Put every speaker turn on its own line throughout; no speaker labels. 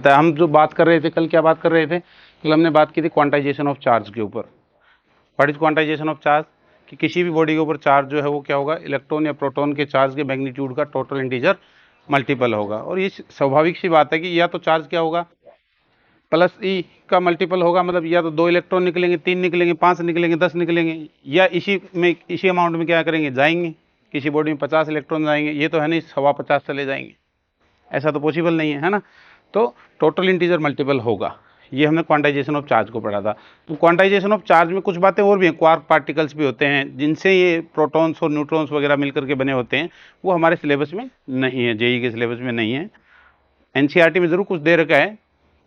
हम जो बात कर रहे थे कल, क्या बात कर रहे थे? कल हमने बात की थी क्वांटाइजेशन ऑफ चार्ज के ऊपर। What is quantization of charge? कि किसी भी बॉडी के ऊपर चार्ज जो है वो क्या होगा, इलेक्ट्रॉन या प्रोटॉन के चार्ज के मैग्नीट्यूड का टोटल इंटीजर मल्टीपल होगा। और ये स्वाभाविक सी बात है कि या तो चार्ज क्या होगा, प्लस ई का मल्टीपल होगा, मतलब या तो 2 इलेक्ट्रॉन निकलेंगे, 3 निकलेंगे, 5 निकलेंगे, 10 निकलेंगे, या इसी अमाउंट में क्या करेंगे, जाएंगे। किसी बॉडी में 50 इलेक्ट्रॉन जाएंगे, ये तो है नहीं 50 चले जाएंगे, ऐसा तो पॉसिबल नहीं है ना। तो टोटल इंटीजर मल्टीपल होगा। ये हमने क्वांटाइजेशन ऑफ चार्ज को पढ़ा था। तो क्वांटाइजेशन ऑफ चार्ज में कुछ बातें और भी हैं, क्वार्क पार्टिकल्स भी होते हैं जिनसे ये प्रोटॉन्स और न्यूट्रॉन्स वगैरह मिलकर के बने होते हैं, वो हमारे सिलेबस में नहीं है, जेई के सिलेबस में नहीं है। एनसीईआरटी में जरूर कुछ दे रखा है।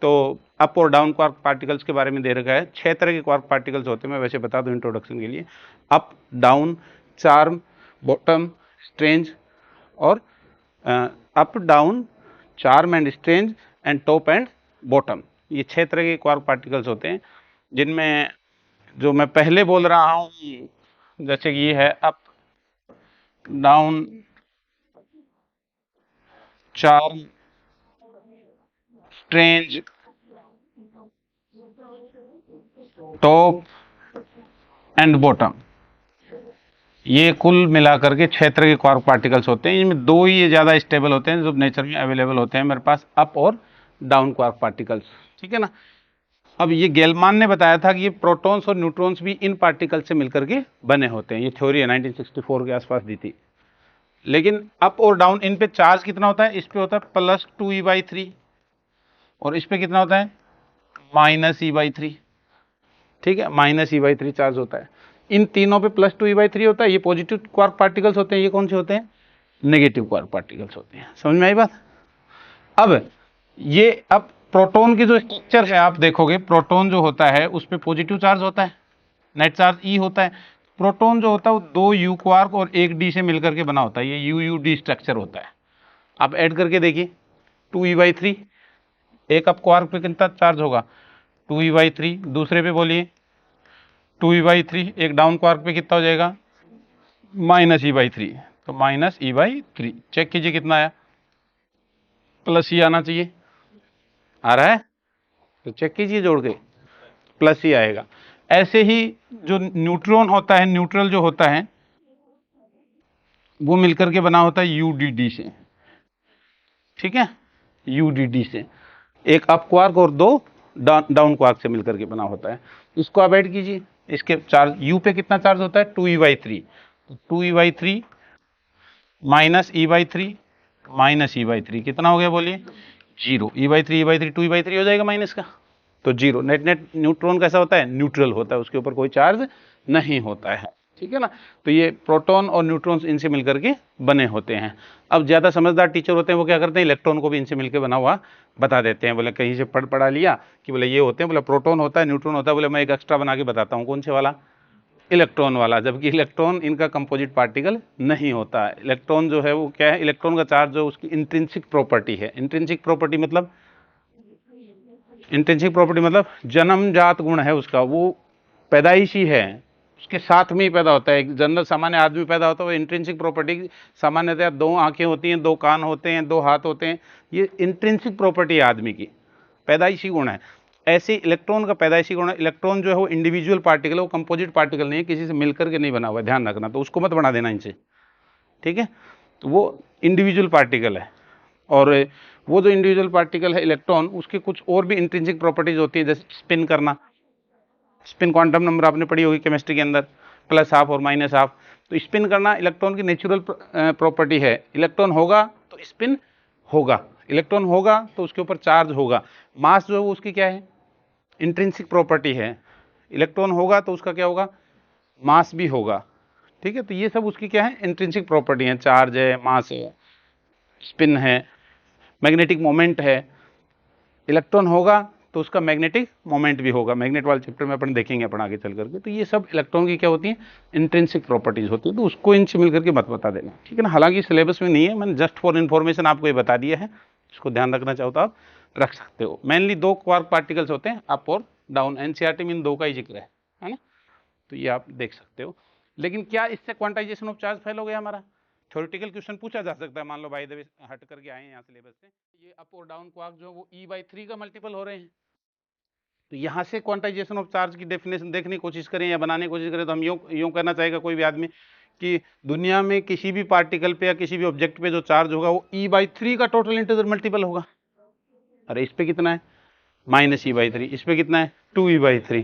तो अप और डाउन क्वार्क पार्टिकल्स के बारे में दे रखा है। 6 तरह के क्वार्क पार्टिकल्स होते हैं, मैं वैसे बता दूं इंट्रोडक्शन के लिए। Up, down, charm, bottom, strange, और up, down, charm and strange and top and bottom. ये 6 तरह के क्वार्क पार्टिकल्स होते हैं, जिनमें जो मैं पहले बोल रहा हूं, जैसे कि ये है up, down, charm, strange, top and bottom, ये कुल मिलाकर के 6 तरह के क्वार्क पार्टिकल्स होते हैं। इनमें 2 ही ज़्यादा स्टेबल होते हैं जो नेचर में अवेलेबल होते हैं मेरे पास, अप और डाउन क्वार्क पार्टिकल्स, ठीक है ना। अब ये गेलमान ने बताया था कि ये प्रोटॉन्स और न्यूट्रॉन्स भी इन पार्टिकल से मिलकर के बने होते हैं। ये थ्योरी है 1964 के आसपास दी थी। लेकिन अप और डाउन, इन पे चार्ज कितना होता है? इस पे होता है +2e/3, और इस पे कितना होता है? -e/3, ठीक है, -e/3 चार्ज होता है। इन तीनों पे +2e/3 होता है। ये पॉजिटिव क्वार्क पार्टिकल्स होते हैं। ये कौन से होते हैं? नेगेटिव क्वार्क पार्टिकल्स होते हैं। समझ में आई बात? अब प्रोटॉन की जो स्ट्रक्चर है, आप देखोगे प्रोटॉन जो होता है उस पर पॉजिटिव चार्ज होता है, नेट चार्ज ई होता है। प्रोटॉन जो होता है वो 2 यू क्वार्क और 1 डी से मिलकर के बना होता है, ये यूयूडी स्ट्रक्चर होता है। आप ऐड करके देखिए, 2e/3, एक अप क्वार्क पे कितना चार्ज होगा? 2e/3। दूसरे पे बोलिए 2e/3, एक डाउन क्वार्क पे कितना हो जाएगा? -e/3। तो -e/3, चेक कीजिए कितना आया, प्लस ही आना चाहिए। आ रहा है? तो चेक कीजिए जोड़ के, प्लस ही आएगा। ऐसे ही जो न्यूट्रॉन होता है, न्यूट्रल जो होता है वो मिलकर के बना होता है यूडीडी से, ठीक है, यूडीडी से। एक अप क्वार्क और 2 डाउन क्वार्क से मिलकर के बना होता है। इसको आप ऐड कीजिए, इसके चार्ज यू पे कितना चार्ज होता है? 2e/3। तो 2e/3 -e/3 -e/3 कितना हो गया बोलिए? 0। e/3 2e/3 हो जाएगा माइनस का, तो 0। नेट नेट न्यूट्रॉन कैसा होता है? न्यूट्रल होता है, उसके ऊपर कोई चार्ज नहीं होता है, ठीक है ना। तो ये प्रोटॉन और न्यूट्रॉन्स इनसे मिलकर के बने होते हैं। अब ज़्यादा समझदार टीचर होते हैं वो क्या करते हैं, इलेक्ट्रॉन को भी इनसे मिलकर बना हुआ बता देते हैं। बोले कहीं से पढ़ा लिया कि बोले ये होते हैं, बोले प्रोटॉन होता है, न्यूट्रॉन होता है, बोले मैं एक एक्स्ट्रा बना के बताता हूँ, कौन से वाला? इलेक्ट्रॉन वाला। जबकि इलेक्ट्रॉन इनका कंपोजिट पार्टिकल नहीं होता है। इलेक्ट्रॉन जो है वो क्या है? इलेक्ट्रॉन का चार्ज जो उसकी इंट्रिंसिक प्रॉपर्टी है। इंट्रिंसिक प्रॉपर्टी मतलब, इंट्रिंसिक प्रॉपर्टी मतलब जन्मजात गुण है उसका, वो पैदाइशी है, उसके साथ में ही पैदा होता है। एक जनरल सामान्य आदमी पैदा होता है, वो इंट्रिंसिक प्रॉपर्टी सामान्यतः 2 आंखें होती हैं, 2 कान होते हैं, 2 हाथ होते हैं, ये इंट्रिंसिक प्रॉपर्टी है आदमी की, पैदाइशी गुण है। ऐसे इलेक्ट्रॉन का पैदाइशी गुण है। इलेक्ट्रॉन जो है वो इंडिविजुअल पार्टिकल है, वो कंपोजिट पार्टिकल नहीं है, किसी से मिलकर के नहीं बना हुआ है, ध्यान रखना। तो उसको मत बना देना इनसे, ठीक है। तो वो इंडिविजुअल पार्टिकल है। और वो जो इंडिविजुअल पार्टिकल है इलेक्ट्रॉन, उसके कुछ और भी इंट्रिंसिक प्रॉपर्टीज होती है, जैसे स्पिन करना। स्पिन क्वांटम नंबर आपने पढ़ी होगी केमिस्ट्री के अंदर, +½ और -½ तो स्पिन करना इलेक्ट्रॉन की नेचुरल प्रॉपर्टी है। इलेक्ट्रॉन होगा तो स्पिन होगा, इलेक्ट्रॉन होगा तो उसके ऊपर चार्ज होगा। मास जो है वो उसकी क्या है? इंट्रिंसिक प्रॉपर्टी है। इलेक्ट्रॉन होगा तो उसका क्या होगा? मास भी होगा, ठीक है। तो ये सब उसकी क्या है? इंट्रिंसिक प्रॉपर्टी है। चार्ज है, मास है, स्पिन है, मैग्नेटिक मोमेंट है। इलेक्ट्रॉन होगा तो उसका मैग्नेटिक मोमेंट भी होगा। मैग्नेट वाले चैप्टर में अपन देखेंगे अपन आगे चल करके। तो ये सब इलेक्ट्रॉन की क्या होती है? इंट्रिंसिक प्रॉपर्टीज होती है। तो उसको इनसे मिलकर के मत बता देना, ठीक है ना। हालांकि सिलेबस में नहीं है, मैंने जस्ट फॉर इन्फॉर्मेशन आपको ये बता दिया है। इसको ध्यान रखना चाहो तो आप रख सकते हो। मेनली 2 क्वार्क पार्टिकल्स होते हैं, अप और डाउन। एनसीईआरटी में इन 2 का ही जिक्र है ना। तो ये आप देख सकते हो। लेकिन क्या इससे क्वांटाइजेशन ऑफ चार्ज फेल हो गया हमारा? थ्योरेटिकल क्वेश्चन पूछा जा सकता है, मान लो बाय द वे हट करके आए हैं यहाँ सिलेबस से, ये अप और डाउन क्वार्क जो वो E/3 का मल्टीपल हो रहे हैं। तो यहाँ से क्वांटाइजेशन ऑफ चार्ज की डेफिनेशन देखने की कोशिश करें या बनाने की कोशिश करें तो हम यूं करना चाहेगा कोई भी आदमी कि दुनिया में किसी भी पार्टिकल पे या किसी भी ऑब्जेक्ट पे जो चार्ज होगा वो E/3 का टोटल इंटीजर मल्टीपल होगा। अरे इस पे कितना है -E/3, इस पे कितना है 2E/3,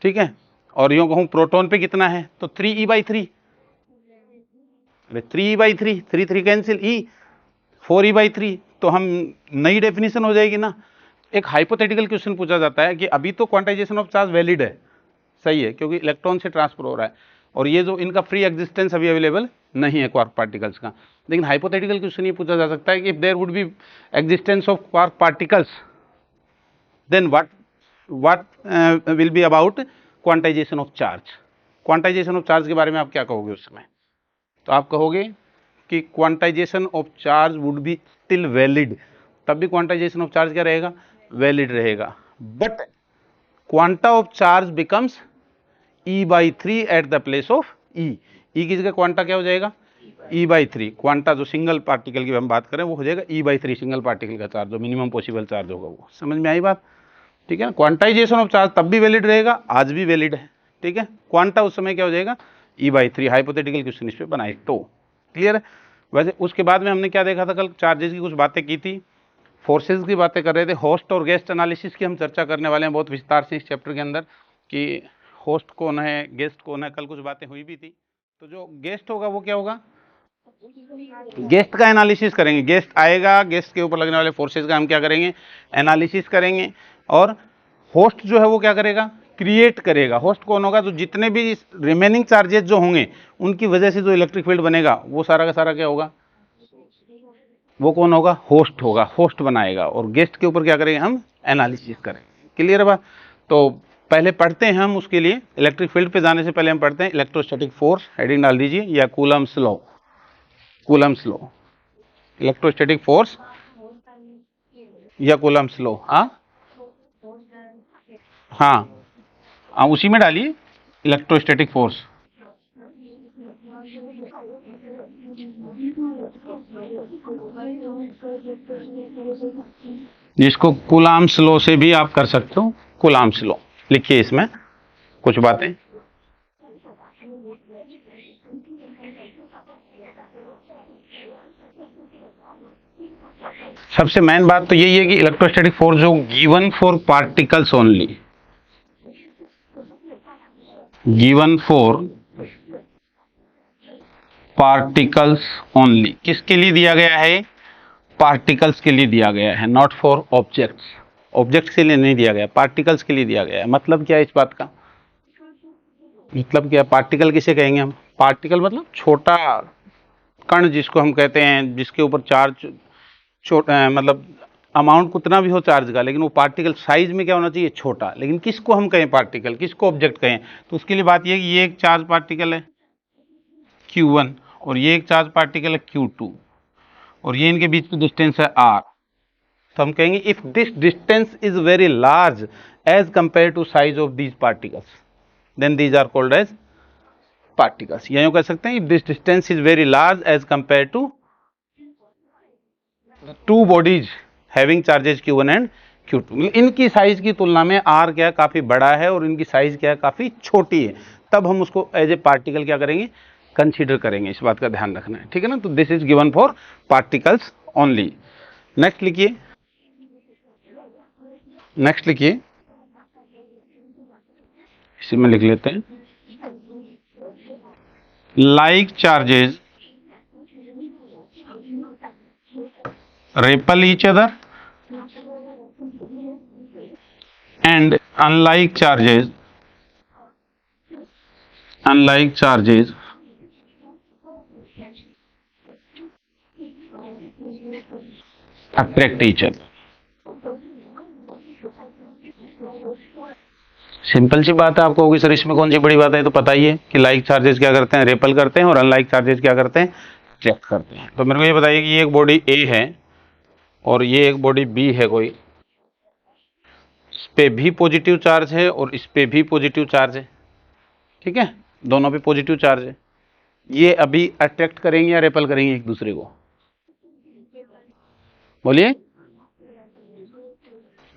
ठीक है। और यूं कहूं प्रोटॉन पे कितना है तो 3E/3, अरे 3E/3, 3 कैंसिल, E 4E/3, तो हम नई डेफिनेशन हो जाएगी ना। एक हाइपोथेटिकल क्वेश्चन पूछा जाता है कि अभी तो क्वांटाइजेशन ऑफ चार्ज वैलिड है, सही है, क्योंकि इलेक्ट्रॉन से ट्रांसफर हो रहा है और ये जो इनका फ्री एग्जिस्टेंस अभी अवेलेबल नहीं है क्वार्क पार्टिकल्स का। लेकिन हाइपोथेटिकल क्वेश्चन ये पूछा जा सकता है कि if there would be existence of quark particles then what will be about quantization of charge. Quantization of charge के बारे में आप क्या कहोगे उस समय? तो आप कहोगे कि quantization of charge would be still valid, तब भी क्वांटाइजेशन ऑफ चार्ज क्या रहेगा? वैलिड रहेगा। But quanta of charge becomes E/3 at the place of E। E की जगह क्वांटा क्या हो जाएगा? E/3। क्वांटा जो सिंगल पार्टिकल की हम बात करें वो हो जाएगा E/3, सिंगल पार्टिकल का चार्ज जो मिनिमम पॉसिबल चार्ज होगा वो। समझ में आई बात? ठीक है ना। क्वांटाइजेशन ऑफ चार्ज तब भी वैलिड रहेगा, आज भी वैलिड है, ठीक है। क्वांटा उस समय क्या हो जाएगा? E/3। हाइपोथेटिकल क्वेश्चन इस पे बनाए तो क्लियर है। वैसे उसके बाद में हमने क्या देखा था? कल चार्जेस की कुछ बातें की थी, फोर्सेस की बातें कर रहे थे, होस्ट और गेस्ट एनालिसिस की हम चर्चा करने वाले हैं बहुत विस्तार से इस चैप्टर के अंदर कि होस्ट कौन है, गेस्ट कौन है। कल कुछ बातें हुई भी थी। तो जो गेस्ट होगा वो क्या होगा? गेस्ट का एनालिसिस करेंगे। गेस्ट आएगा, गेस्ट के ऊपर लगने वाले फोर्सेस का हम क्या करेंगे? एनालिसिस करेंगे। और होस्ट जो है वो क्या करेगा? क्रिएट करेगा। होस्ट कौन होगा? तो जितने भी रिमेनिंग चार्जेस जो होंगे उनकी वजह से जो इलेक्ट्रिक फील्ड बनेगा वो सारा का सारा क्या होगा? वो कौन होगा? होस्ट होगा, होस्ट बनाएगा। और गेस्ट के ऊपर क्या करेंगे? हम एनालिसिस करेंगे। क्लियर है बात? तो पहले पढ़ते हैं हम, उसके लिए इलेक्ट्रिक फील्ड पे जाने से पहले हम पढ़ते हैं इलेक्ट्रोस्टैटिक फोर्स। हेडिंग डाल दीजिए, या Coulomb's law. Coulomb's law, electrostatic force या कूलम्स लॉ। हाँ, उसी में डालिए इलेक्ट्रोस्टैटिक फोर्स। जिसको कूलम्स लॉ से भी आप कर सकते हो। कूलम्स लॉ लिखिए, इसमें कुछ बातें। सबसे मेन बात तो यही है कि इलेक्ट्रोस्टैटिक फोर्स जो given for particles only, given for particles only, किसके लिए दिया गया है? पार्टिकल्स के लिए दिया गया है, नॉट फॉर ऑब्जेक्ट्स। ऑब्जेक्ट्स के लिए नहीं दिया गया, पार्टिकल्स के लिए दिया गया है। मतलब क्या है इस बात का? मतलब क्या? पार्टिकल किसे कहेंगे हम? पार्टिकल मतलब छोटा कण जिसको हम कहते हैं, जिसके ऊपर चार्ज छोटा, मतलब अमाउंट कितना भी हो चार्ज का, लेकिन वो पार्टिकल साइज में क्या होना चाहिए? छोटा। लेकिन किसको हम कहें पार्टिकल, किसको ऑब्जेक्ट कहें? तो उसके लिए बात यह है कि ये एक चार्ज पार्टिकल है Q1 और ये एक चार्ज पार्टिकल है Q2 और ये इनके बीच में डिस्टेंस है R। तो हम कहेंगे if this distance is very large as compare to size of these particles then these are called as particles. या यूं कह सकते हैं if this distance is very large as compare to two bodies having charges Q1 and Q2, इनकी size की तुलना में R क्या काफी बड़ा है और इनकी साइज क्या काफी छोटी है, तब हम उसको एज ए पार्टिकल क्या करेंगे? कंसीडर करेंगे। इस बात का ध्यान रखना है, ठीक है ना। तो this is given for particles only. Next लिखिए, नेक्स्ट लिखिए, इसी में लिख लेते हैं like charges repel each other and unlike charges attract each other। Simple सी बात है, आपको होगी सर इसमें कौन सी बड़ी बात है? तो पता ही है कि लाइक चार्जेस क्या करते हैं? रेपल करते हैं, और अनलाइक चार्जेस क्या करते हैं? अट्रैक्ट करते हैं। तो मेरे को ये बताइए कि ये एक बॉडी ए है और ये एक बॉडी बी है कोई, इस पे भी पॉजिटिव चार्ज है और इस पे भी पॉजिटिव चार्ज है, ठीक है, दोनों पे पॉजिटिव चार्ज है। ये अभी अट्रैक्ट करेंगे या रेपल करेंगे एक दूसरे को? बोलिए,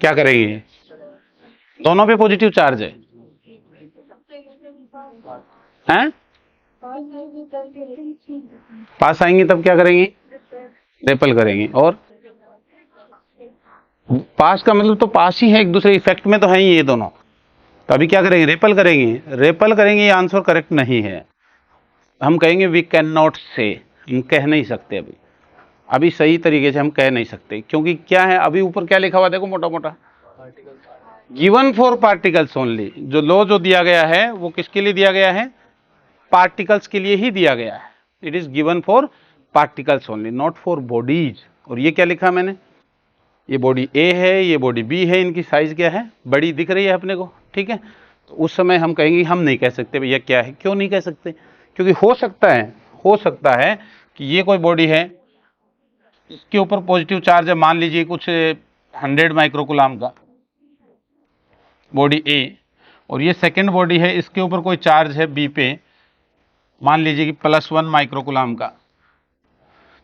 क्या करेंगे? दोनों पे पॉजिटिव चार्ज है हैं? पास आएंगे तब क्या करेंगे? रेपल करेंगे। और पास का मतलब तो पास ही है, एक दूसरे इफेक्ट में तो है ही ये दोनों। तो अभी क्या करेंगे? रेपल करेंगे। रेपल करेंगे, ये आंसर करेक्ट नहीं है। हम कहेंगे वी कैन नॉट से, हम कह नहीं सकते अभी। अभी सही तरीके से हम कह नहीं सकते, क्योंकि क्या है, अभी ऊपर क्या लिखा हुआ देखो मोटा मोटा, गिवन फॉर पार्टिकल्स ओनली। जो लॉ जो दिया गया है वो किसके लिए दिया गया है? पार्टिकल्स के लिए ही दिया गया है। It is given for particles only, not for bodies. और ये क्या लिखा मैंने? ये बॉडी ए है, ये बॉडी बी है, इनकी साइज क्या है? बड़ी दिख रही है अपने को, ठीक है। तो उस समय हम कहेंगे, हम नहीं कह सकते भैया क्या है। क्यों नहीं कह सकते? क्योंकि हो सकता है कि ये कोई बॉडी है, इसके ऊपर पॉजिटिव चार्ज है, मान लीजिए कुछ 100 माइक्रोकुलाम का, बॉडी ए, और ये सेकेंड बॉडी है, इसके ऊपर कोई चार्ज है बी पे, मान लीजिए कि +1 माइक्रोकुलाम का।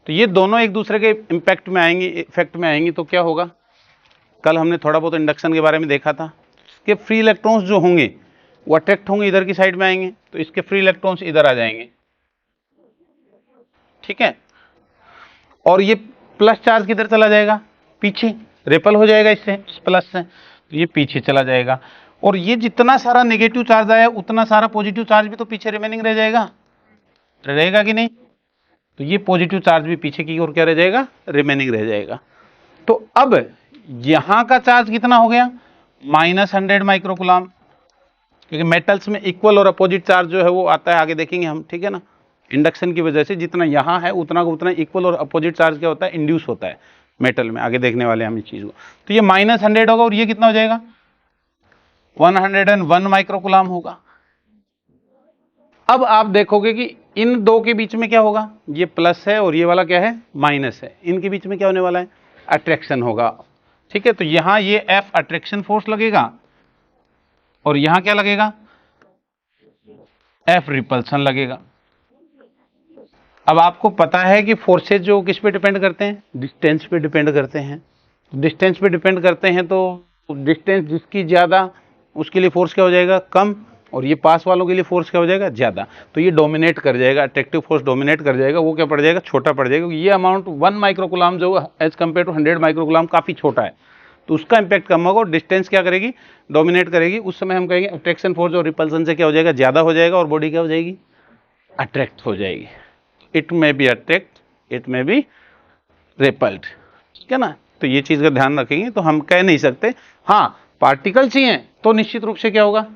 तो ये दोनों एक दूसरे के इम्पैक्ट में आएंगे, इफेक्ट में आएंगी, तो क्या होगा? कल हमने थोड़ा बहुत इंडक्शन के बारे में देखा था। इसके फ्री इलेक्ट्रॉन्स जो होंगे वो अट्रैक्ट होंगे, इधर की साइड में आएंगे, तो इसके फ्री इलेक्ट्रॉन्स इधर आ जाएंगे, ठीक है। और ये प्लस चार्ज किधर चला जाएगा? पीछे, रिपल हो जाएगा इससे, इस प्लस से, तो ये पीछे चला जाएगा। और ये जितना सारा नेगेटिव चार्ज आया उतना सारा पॉजिटिव चार्ज भी तो पीछे रिमेनिंग रह जाएगा, रहेगा कि नहीं? तो ये पॉजिटिव चार्ज भी पीछे की ओर क्या रह जाएगा? रिमेनिंग रह जाएगा। तो अब यहां का चार्ज कितना हो गया? -100 माइक्रोकुलाम, क्योंकि मेटल्स में इक्वल और अपोजिट चार्ज जो है वो आता है, आगे देखेंगे हम, ठीक है ना। इंडक्शन की वजह से जितना यहां है उतना का उतना इक्वल और अपोजिट चार्ज क्या होता है? इंड्यूस होता है मेटल में, आगे देखने वाले हम इस चीज को। तो ये -100 होगा और ये कितना हो जाएगा? 101 माइक्रोकुलाम होगा। अब आप देखोगे कि इन दो के बीच में क्या होगा? ये प्लस है और ये वाला क्या है? माइनस है। इनके बीच में क्या होने वाला है? अट्रैक्शन होगा, ठीक है। तो यहां ये F अट्रैक्शन फोर्स लगेगा और यहां क्या लगेगा? F रिपल्सन लगेगा। अब आपको पता है कि फोर्सेज जो किस पे डिपेंड करते हैं? डिस्टेंस पे डिपेंड करते हैं। डिस्टेंस पे डिपेंड करते हैं, तो डिस्टेंस जिसकी ज्यादा उसके लिए फोर्स क्या हो जाएगा? कम। और ये पास वालों के लिए फोर्स क्या हो जाएगा? ज्यादा। तो ये डोमिनेट कर जाएगा, अट्रैक्टिव फोर्स डोमिनेट कर जाएगा। वो क्या पड़ जाएगा? छोटा पड़ जाएगा। ये अमाउंट 1 माइक्रोकुलाम जो एज कंपेयर टू 100 माइक्रोकुलाम काफी छोटा है, तो उसका इंपैक्ट कम होगा और डिस्टेंस क्या करेगी? डोमिनेट करेगी। उस समय हम कहेंगे अट्रैक्शन फोर्स और रिपल्सन से क्या हो जाएगा? ज्यादा हो जाएगा और बॉडी क्या हो जाएगी? अट्रैक्ट हो जाएगी। It may be attract, it may be repelled, ठीक है ना। तो ये चीज का ध्यान रखेंगे, तो हम कह नहीं सकते। हाँ, पार्टिकल्स ही हैं तो निश्चित रूप से क्या होगा?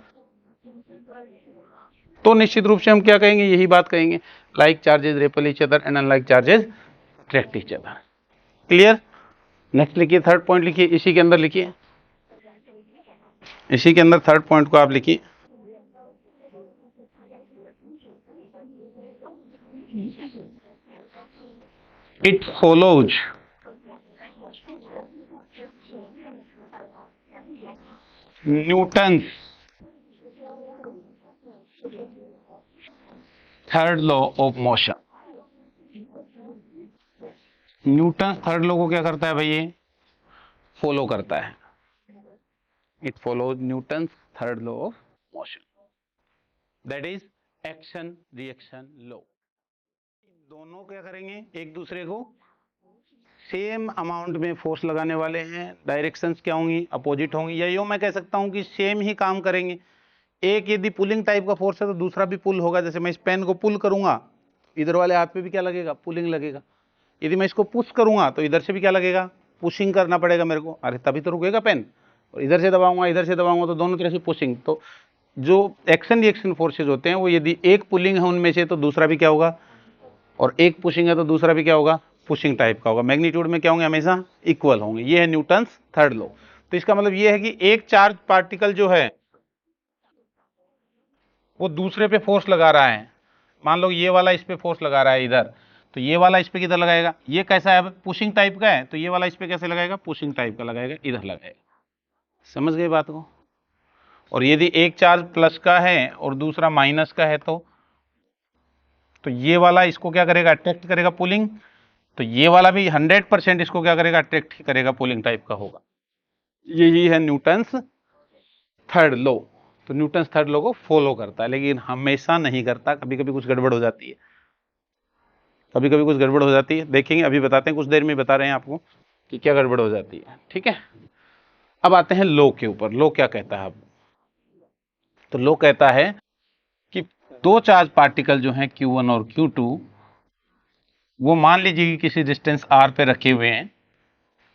तो निश्चित रूप से हम क्या कहेंगे? यही बात कहेंगे, like charges REPL each other and unlike charges attract each other. Clear? Next लिखिए, थर्ड पॉइंट लिखिए, इसी के अंदर लिखिए, इसी के अंदर थर्ड पॉइंट को आप लिखिए। It follows Newton's third law of motion. Newton third law को क्या करता है भाई? ये फॉलो करता है। It follows Newton third law of motion, that is action reaction law. दोनों क्या करेंगे? एक दूसरे को सेम अमाउंट में फोर्स लगाने वाले हैं। डायरेक्शंस क्या होंगी? अपोजिट होंगी, या यूं मैं कह सकता हूं कि सेम ही काम करेंगे। एक यदि पुलिंग टाइप का फोर्स है तो दूसरा भी पुल होगा। जैसे मैं इस पेन को पुल करूंगा, इधर वाले हाथ पे भी क्या लगेगा? पुलिंग लगेगा। यदि मैं इसको पुश करूंगा तो इधर से भी क्या लगेगा? पुशिंग करना पड़ेगा मेरे को, अरे तभी तो रुकेगा पेन। और इधर से दबाऊंगा, इधर से दबाऊंगा, तो दोनों तरह से पुशिंग। तो जो एक्शन रिएक्शन फोर्सेज होते हैं वो यदि एक पुलिंग है उनमें से तो दूसरा भी क्या होगा? और एक पुशिंग है तो दूसरा भी क्या होगा? पुशिंग टाइप का होगा। मैग्नीट्यूड में क्या होंगे? हमेशा इक्वल होंगे। ये है न्यूटन्स थर्ड लॉ। तो इसका मतलब ये है कि एक चार्ज पार्टिकल जो है वो दूसरे पे फोर्स लगा रहा है। मान लो ये वाला इस पे फोर्स लगा रहा है इधर, तो ये वाला इस पे किधर लगाएगा? ये कैसा है? पुशिंग टाइप का है, तो ये वाला इस पे कैसे लगाएगा? पुशिंग टाइप का लगाएगा, इधर लगाएगा। समझ गए बात को? और यदि एक चार्ज प्लस का है और दूसरा माइनस का है तो तो ये वाला इसको क्या करेगा, अट्रैक्ट करेगा पुलिंग, तो ये वाला भी 100% इसको क्या करेगा, अट्रैक्ट ही करेगा, पुलिंग टाइप का होगा। यही है न्यूटन्स थर्ड लॉ। तो न्यूटन्स थर्ड लॉ को फॉलो करता है, लेकिन हमेशा नहीं करता, कभी कभी कुछ गड़बड़ हो जाती है, कभी कभी कुछ गड़बड़ हो जाती है, देखेंगे, अभी बताते हैं, कुछ देर में बता रहे हैं आपको कि क्या गड़बड़ हो जाती है। ठीक है, अब आते हैं लॉ के ऊपर। लॉ क्या कहता है अब, तो लॉ कहता है कि दो चार्ज पार्टिकल जो हैं Q1 और Q2, वो मान लीजिए कि किसी डिस्टेंस r पे रखे हुए हैं,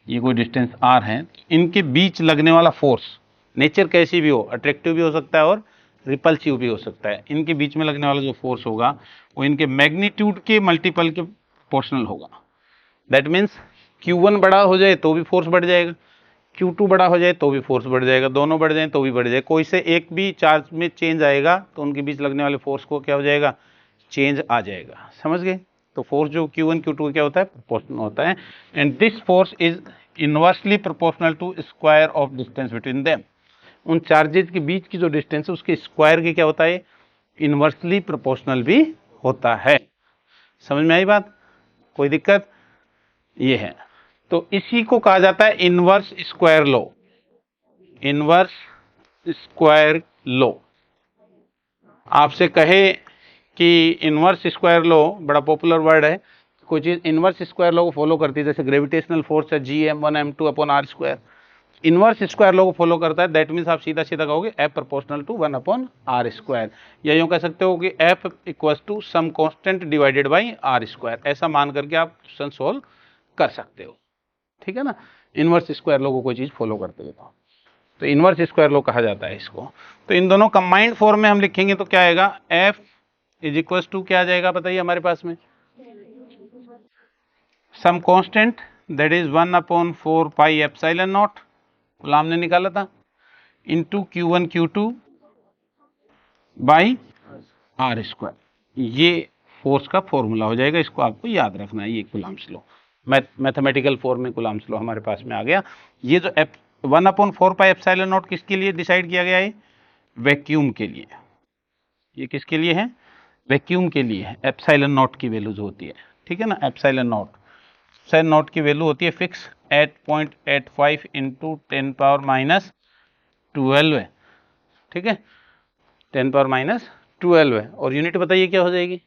ये कोई डिस्टेंस r है, इनके बीच लगने वाला फोर्स, नेचर कैसी भी हो, अट्रैक्टिव भी हो सकता है और रिपल्सिव भी हो सकता है, इनके बीच में लगने वाला जो फोर्स होगा वो इनके मैग्नीट्यूड के मल्टीपल के प्रोपोर्शनल होगा। दैट मीन्स Q1 बड़ा हो जाए तो भी फोर्स बढ़ जाएगा, Q2 बड़ा हो जाए तो भी फोर्स बढ़ जाएगा, दोनों बढ़ जाए तो भी बढ़ जाएगा, कोई से एक भी चार्ज में चेंज आएगा तो उनके बीच लगने वाले फोर्स को क्या हो जाएगा, चेंज आ जाएगा। समझ गए? तो फोर्स जो Q1 Q2 क्या होता है, प्रोपोर्शनल होता है, and this force is inversely proportional to square of distance between them. उन चार्जेस के बीच की जो डिस्टेंस है उसके स्क्वायर की क्या होता है, इनवर्सली प्रोपोर्शनल भी होता है। समझ में आई बात, कोई दिक्कत? ये है, तो इसी को कहा जाता है inverse square law. Inverse square law आपसे कहे कि इनवर्स स्क्वायर लॉ बड़ा पॉपुलर वर्ड है, कोई चीज इनवर्स स्क्वायर लॉ को फॉलो करती है, जैसे ग्रेविटेशनल फोर्स है Gm1m2/r², इनवर्स स्क्वायर लॉ को फॉलो करता है, दैट मीन्स आप सीधा सीधा कहोगे F प्रोपोर्शनल टू 1/r², या यूं कह सकते हो कि F equals to some constant divided by r², ऐसा मान करके आप क्वेश्चन सोल्व कर सकते हो। ठीक है ना, इनवर्स स्क्वायर लॉ को कोई चीज फॉलो करते हुए, तो इनवर्स स्क्वायर लॉ कहा जाता है इसको। तो इन दोनों कंबाइंड फॉर्म में हम लिखेंगे तो क्या आएगा, F इज इक्वल टू क्या आ जाएगा बताइए हमारे पास में, some constant that is 1/4 pi epsilon not, Coulomb ने निकाला था, into Q1 Q2 by r²। ये फोर्स का फॉर्मूला हो जाएगा, इसको आपको याद रखना है, ये कूलाम्स लॉ, मैथमेटिकल फॉर्म में कूलाम्स लॉ हमारे पास में आ गया। ये जो 1/4 पाई एप्सिलॉन नॉट किसके लिए डिसाइड किया गया है, वैक्यूम के लिए। ये किसके लिए है, वैक्यूम के लिए है, एप्सिलॉन नॉट की वैल्यूज होती है। ठीक है ना, एप्सिलॉन नॉट की वैल्यू होती है फिक्स 8.85 इंटू 10⁻⁻12 है। ठीक है, 10⁻⁻12 है, और यूनिट बताइए क्या हो जाएगी,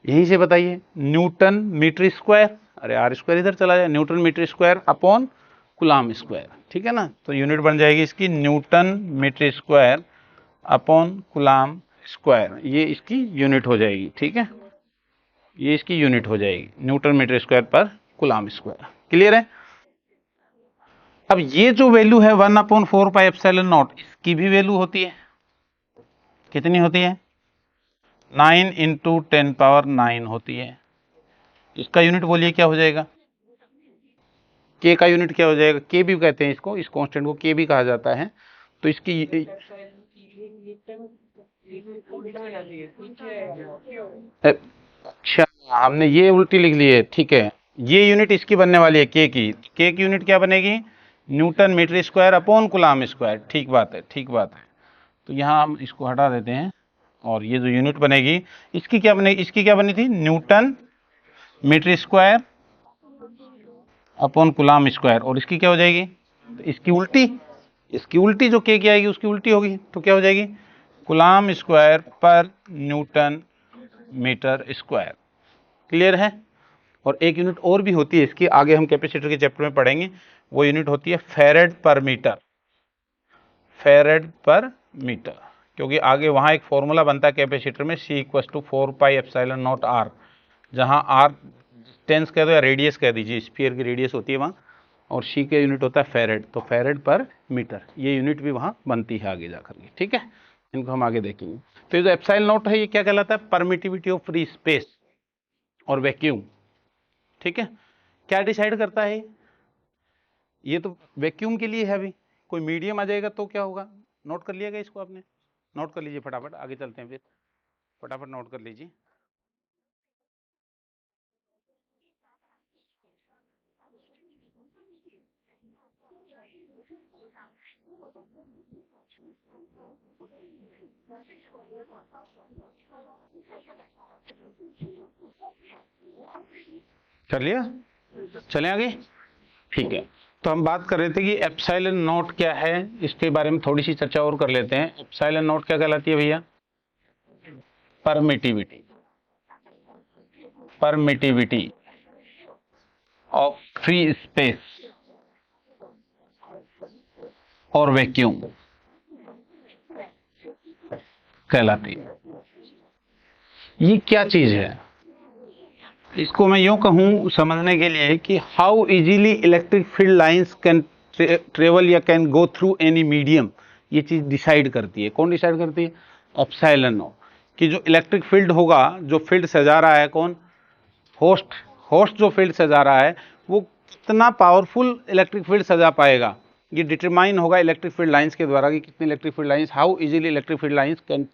यहीं से बताइए, न्यूटन मीटर स्क्वायर, अरे r² इधर चला जाए, newton metre square upon coulomb square. ठीक है ना, तो यूनिट बन जाएगी इसकी newton metre square upon coulomb square, ये इसकी यूनिट हो जाएगी। ठीक है, ये इसकी यूनिट हो जाएगी, न्यूटन मीटर स्क्वायर पर कूलाम स्क्वायर। क्लियर है? अब ये जो वैल्यू है 1/4 पाई एप्सिलॉन नॉट, इसकी भी वैल्यू होती है, कितनी होती है, 9 इंटू 10⁻9 होती है। इसका यूनिट बोलिए क्या हो जाएगा, के का यूनिट क्या हो जाएगा, के भी कहते हैं इसको, इस कांस्टेंट को के भी कहा जाता है। तो इसकी अच्छा, हमने ये उल्टी लिख ली है, ठीक है, ये यूनिट इसकी बनने वाली है के की यूनिट क्या बनेगी, newton metre square upon coulomb square. ठीक बात है, ठीक बात है, तो यहाँ हम इसको हटा देते हैं, और ये जो यूनिट बनेगी इसकी क्या बनेगी, इसकी क्या बनी थी, newton metre square upon coulomb square, और इसकी क्या हो जाएगी, तो इसकी उल्टी जो के की आएगी उसकी उल्टी होगी, तो क्या हो जाएगी, कूलाम स्क्वायर पर न्यूटन मीटर स्क्वायर। क्लियर है? और एक यूनिट और भी होती है इसकी, आगे हम कैपेसिटर के चैप्टर में पढ़ेंगे, वो यूनिट होती है फेरेड पर मीटर, फेरेड पर मीटर, क्योंकि आगे वहां एक फॉर्मूला बनता है कैपेसिटर में, C = 4 pi epsilon not r, जहां r डिस्टेंस कह दो या रेडियस कह दीजिए, स्फीयर की रेडियस होती है वहां, और C का यूनिट होता है फेरेड, तो फेरेड पर मीटर, ये यूनिट भी वहां बनती है आगे जाकर के। ठीक है, इनको हम आगे देखेंगे। तो ये जो एप्सिलॉन नॉट है ये क्या कहलाता है, परमिटिविटी ऑफ फ्री स्पेस और वैक्यूम। ठीक है, क्या डिसाइड करता है, ये तो वैक्यूम के लिए है, अभी कोई मीडियम आ जाएगा तो क्या होगा, नोट कर लिएगा इसको आपने, नोट कर लीजिए फटाफट, आगे चलते हैं फिर, फटाफट नोट कर लीजिए। कर लिया, चले आगे। ठीक है, तो हम बात कर रहे थे कि एप्सिलॉन नॉट क्या है, इसके बारे में थोड़ी सी चर्चा और कर लेते हैं। एप्सिलॉन नॉट क्या कहलाती है भैया? Permittivity, permittivity of free space और वैक्यूम कहलाती है। ये क्या चीज है? इसको मैं यूं कहूं समझने के लिए कि how easily electric field lines can travel या can go through any medium, ये चीज डिसाइड करती है। कौन डिसाइड करती है? Epsilon naught. कि जो इलेक्ट्रिक फील्ड होगा, जो फील्ड सजा रहा है कौन? होस्ट। होस्ट जो फील्ड सजा रहा है वो कितना पावरफुल इलेक्ट्रिक फील्ड सजा पाएगा, ये डिटरमाइन होगा इलेक्ट्रिक फील्ड लाइंस के द्वारा कि कितनी electric field lines, how easily electric field lines can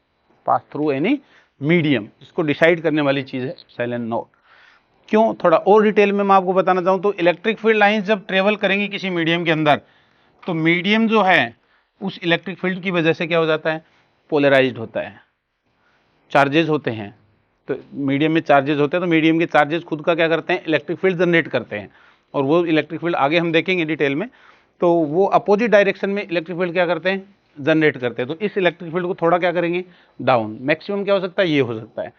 pass through any medium. इसको डिसाइड करने वाली चीज है एप्सिलॉन नॉट। क्यों? थोड़ा और डिटेल में मैं आपको बताना चाहूँ तो इलेक्ट्रिक फील्ड लाइंस जब ट्रेवल करेंगी किसी मीडियम के अंदर, तो मीडियम जो है उस इलेक्ट्रिक फील्ड की वजह से क्या हो जाता है? पोलराइज्ड होता है, चार्जेस होते हैं। तो मीडियम में चार्जेस होते हैं, तो मीडियम के चार्जेस खुद का क्या करते हैं? इलेक्ट्रिक फील्ड जनरेट करते हैं। और वो इलेक्ट्रिक फील्ड आगे हम देखेंगे डिटेल में, तो वो अपोजिट डायरेक्शन में इलेक्ट्रिक फील्ड क्या करते हैं? जनरेट करते हैं। तो इस इलेक्ट्रिक फील्ड को थोड़ा क्या करेंगे? डाउन। मैक्सिमम क्या हो सकता है? ये हो सकता है।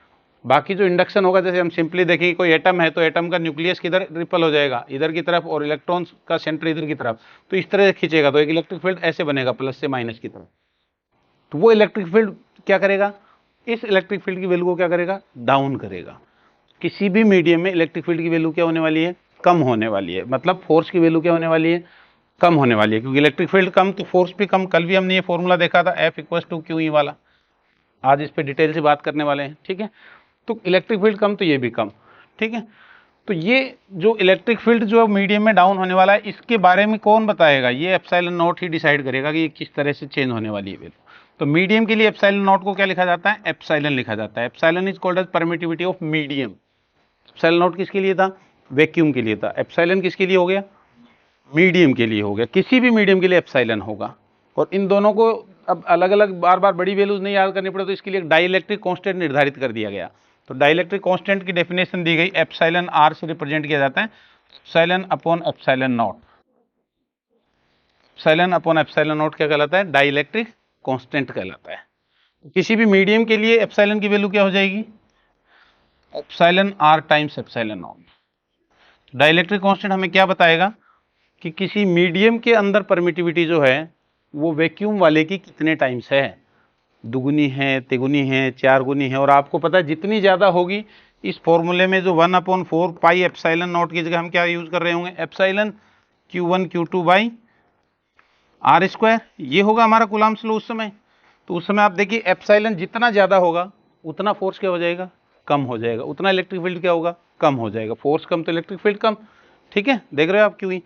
बाकी जो इंडक्शन होगा, जैसे हम सिंपली देखेंगे कोई एटम है तो एटम का न्यूक्लियस किधर रिपल हो जाएगा? इधर की तरफ, और इलेक्ट्रॉन्स का सेंटर इधर की तरफ। तो इस तरह से खींचेगा तो एक इलेक्ट्रिक फील्ड ऐसे बनेगा, प्लस से माइनस की तरफ। तो वो इलेक्ट्रिक फील्ड क्या करेगा? इस इलेक्ट्रिक फील्ड की वैल्यू को क्या करेगा? डाउन करेगा। किसी भी मीडियम में इलेक्ट्रिक फील्ड की वैल्यू क्या होने वाली है? कम होने वाली है। मतलब फोर्स की वैल्यू क्या होने वाली है? कम होने वाली है, क्योंकि इलेक्ट्रिक फील्ड कम तो फोर्स भी कम। कल भी हमने ये फॉर्मूला देखा था, F equal to Q E वाला। आज इस पे डिटेल से बात करने वाले हैं, ठीक है। तो इलेक्ट्रिक फील्ड कम तो ये भी कम, ठीक है। तो ये जो इलेक्ट्रिक फील्ड जो मीडियम में डाउन होने वाला है, इसके बारे में कौन बताएगा? ये एप्सिलॉन नॉट ही डिसाइड करेगा कि ये किस तरह से चेंज होने वाली है वैल्यू। तो मीडियम के लिए एप्सिलॉन नॉट को क्या लिखा जाता है? एप्सिलॉन लिखा जाता है। Epsilon is called as permittivity of medium. Epsilon not किसके लिए था? वैक्यूम के लिए था। एप्सिलॉन किसके लिए हो गया? मीडियम के लिए हो गया। किसी भी मीडियम के लिए एप्सिलॉन होगा। और इन दोनों को अब अलग अलग बार बार बड़ी वैल्यूज नहीं याद करनी पड़े, तो इसके लिए एक डाइलेक्ट्रिक कांस्टेंट निर्धारित कर दिया गया। तो डाइलेक्ट्रिक कांस्टेंट की डेफिनेशन दी गई, एप्सिलॉन आर से रिप्रेजेंट किया जाता है, epsilon upon epsilon not. Epsilon upon epsilon not क्या कहलाता है? डाइलेक्ट्रिक कांस्टेंट कहलाता है। किसी भी मीडियम के लिए एप्सिलॉन की वैल्यू क्या हो जाएगी? Epsilon r times epsilon not. Dielectric constant हमें क्या बताएगा कि किसी मीडियम के अंदर परमिटिविटी जो है वो वैक्यूम वाले की कितने टाइम्स है? दुगुनी है, तिगुनी है, चार गुनी है। और आपको पता है जितनी ज्यादा होगी, इस फॉर्मूले में जो 1/4 पाई एप्सिलॉन नॉट की जगह हम क्या यूज कर रहे होंगे? Epsilon Q1 Q2 by r square. ये होगा हमारा कूलम्ब्स लॉ उस समय। तो उस समय आप देखिए एप्सिलॉन जितना ज्यादा होगा उतना फोर्स क्या हो जाएगा? कम हो जाएगा। उतना इलेक्ट्रिक फील्ड क्या होगा? कम हो जाएगा। फोर्स कम तो इलेक्ट्रिक फील्ड कम, ठीक है। देख रहे हो आप क्यों ही?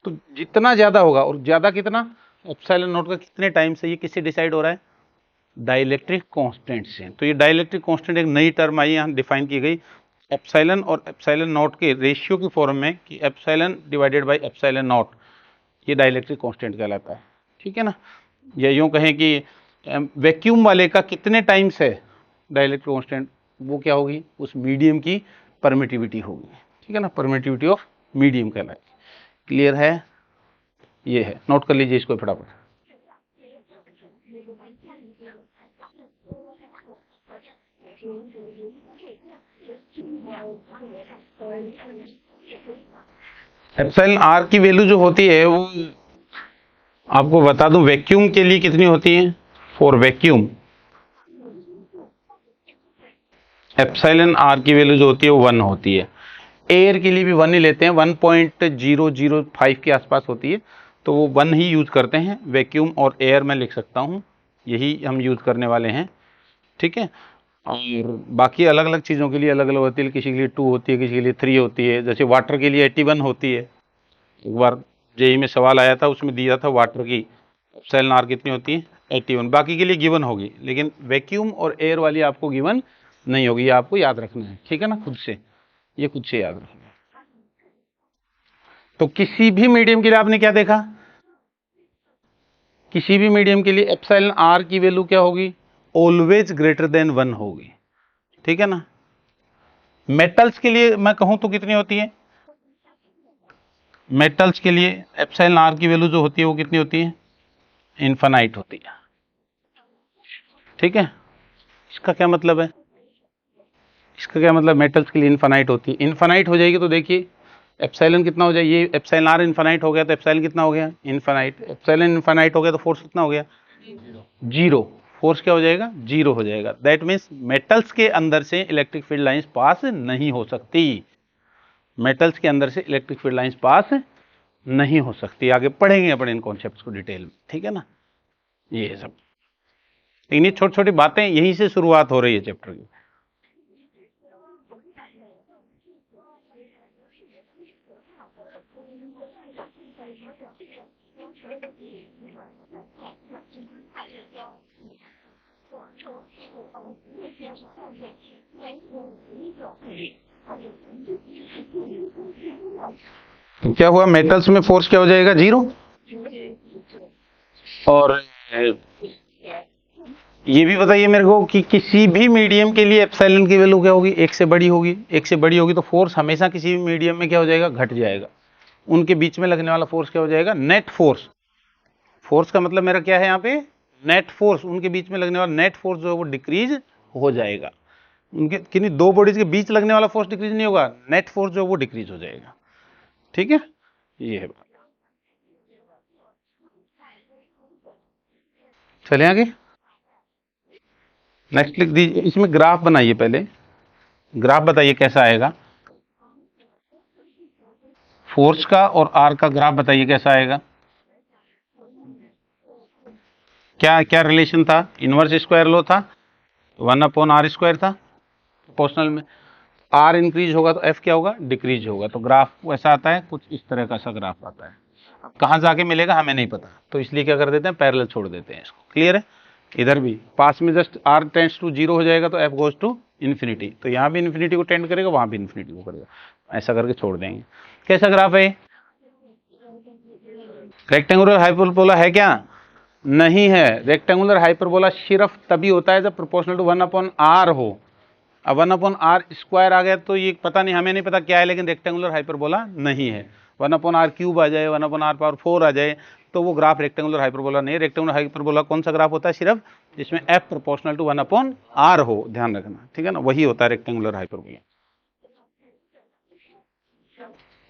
तो जितना ज्यादा होगा, और ज्यादा कितना? एप्सिलॉन नॉट का कितने टाइम से, ये किससे डिसाइड हो रहा है? डाइलेक्ट्रिक कांस्टेंट से। तो ये डाइलेक्ट्रिक कांस्टेंट एक नई टर्म आई, यहाँ डिफाइन की गई एप्सिलॉन और एप्सिलॉन नॉट के रेशियो की फॉर्म में, कि epsilon divided by epsilon not, ये डाइलेक्ट्रिक कांस्टेंट कहलाता है, ठीक है ना। या यूं कहें कि वैक्यूम वाले का कितने टाइम्स है डाइलेक्ट्रिक कांस्टेंट, वो क्या होगी? उस मीडियम की परमिटिविटी होगी, ठीक है ना। परमिटिविटी ऑफ मीडियम कहलाएगी। क्लियर है? ये है, नोट कर लीजिए इसको फटाफट। एप्सिलॉन आर की वैल्यू जो होती है वो आपको बता दूं, वैक्यूम के लिए कितनी होती है? फॉर वैक्यूम एप्सिलॉन आर की वैल्यू जो होती है वो 1 होती है। एयर के लिए भी 1 ही लेते हैं, 1.005 के आसपास होती है, तो वो 1 ही यूज करते हैं। वैक्यूम और एयर में लिख सकता हूँ, यही हम यूज करने वाले हैं, ठीक है। और बाकी अलग अलग चीज़ों के लिए अलग अलग होती है, किसी के लिए 2 होती है, किसी के लिए 3 होती है। जैसे वाटर के लिए 81 होती है। एक बार जेई में सवाल आया था, उसमें दिया था वाटर की एप्सिलॉन आर कितनी होती है? 81। बाकी के लिए गिवन होगी, लेकिन वैक्यूम और एयर वाली आपको गिवन नहीं होगी। ये आपको याद रखना है, ठीक है ना, खुद से, ये खुद से याद रखना है। तो किसी भी मीडियम के लिए आपने क्या देखा? किसी भी मीडियम के लिए एप्सिलॉन आर की वैल्यू क्या होगी, ऑलवेज ग्रेटर देन 1 होगी, ठीक है ना। मेटल्स के लिए मैं कहूं तो कितनी होती है, मेटल्स के लिए एप्सिलॉन आर की वैल्यू जो होती है वो कितनी होती है, इनफाइनाइट होती है, ठीक है। इसका क्या मतलब है, इसका क्या मतलब, मेटल्स के लिए इनफाइनाइट होती है, इनफाइनाइट हो जाएगी तो देखिए एप्सिलॉन कितना हो जाए, ये एप्सिलॉन आर इनफाइनाइट हो गया तो एप्सिलॉन कितना हो गया, इनफाइनाइट। एप्सिलॉन इनफाइनाइट हो गया तो फोर्स कितना हो गया, जीरो। फोर्स क्या हो जाएगा, जीरो हो जाएगा। दैट मीन्स मेटल्स के अंदर से इलेक्ट्रिक फील्ड लाइंस पास नहीं हो सकती, मेटल्स के अंदर से इलेक्ट्रिक फील्ड लाइंस पास नहीं हो सकती। आगे पढ़ेंगे अपन इन कॉन्सेप्ट्स को डिटेल में, ठीक है ना। ये सब लेकिन ये छोटी छोटी बातें यहीं से शुरुआत हो रही है चैप्टर की। तो क्या हुआ, मेटल्स में फोर्स क्या हो जाएगा, जीरो। और ये भी बताइए मेरे को कि किसी भी मीडियम के लिए एप्सिलॉन की वैल्यू क्या होगी, एक से बड़ी होगी, एक से बड़ी होगी तो फोर्स हमेशा किसी भी मीडियम में क्या हो जाएगा, घट जाएगा। उनके बीच में लगने वाला फोर्स क्या हो जाएगा, नेट फोर्स। फोर्स का मतलब मेरा क्या है यहाँ पे, नेट फोर्स। उनके बीच में लगने वाला नेट फोर्स जो है वो डिक्रीज हो जाएगा। उनके किन्हीं दो बॉडीज के बीच लगने वाला फोर्स डिक्रीज नहीं होगा, नेट फोर्स जो है वो डिक्रीज हो जाएगा, ठीक है। ये है बात। चले आगे, नेक्स्ट लिख दीजिए, इसमें ग्राफ बनाइए, पहले ग्राफ बताइए कैसा आएगा, फोर्स का और आर का ग्राफ बताइए कैसा आएगा। क्या क्या रिलेशन था, इनवर्स स्क्वायर लो था, 1/r² था प्रोपोर्शनल में। आर इंक्रीज होगा तो एफ क्या होगा, डिक्रीज होगा। तो ग्राफ वैसा आता है, कुछ इस तरह का सा ग्राफ आता है। अब कहाँ जाके मिलेगा हमें नहीं पता, तो इसलिए क्या कर देते हैं, पैरेलल छोड़ देते हैं इसको। क्लियर है, इधर भी पास में just r tends to zero हो जाएगा तो एफ गोज टू इन्फिनिटी, तो यहाँ भी इन्फिनिटी को टेंड करेगा, वहां भी इन्फिनिटी को करेगा, ऐसा करके छोड़ देंगे। कैसा ग्राफ है, रेक्टेंगुलर हाइपरबोला है क्या, नहीं है। रेक्टेंगुलर हाइपरबोला सिर्फ तभी होता है जब प्रोपोर्शनल टू 1/r हो। अब 1/r² आ गया तो ये पता नहीं, हमें नहीं पता क्या है, लेकिन रेक्टेंगुलर हाइपरबोला नहीं है। 1/r³ आ जाए, 1/r⁴ आ जाए तो वो ग्राफ रेक्टेंगुलर हाइपरबोला नहीं है। रेक्टेंगुलर हाइपरबोला कौन सा ग्राफ होता है, सिर्फ जिसमें f प्रोपोर्शनल टू 1/r हो, ध्यान रखना, ठीक है ना, वही होता है रेक्टेंगुलर हाइपरबोला।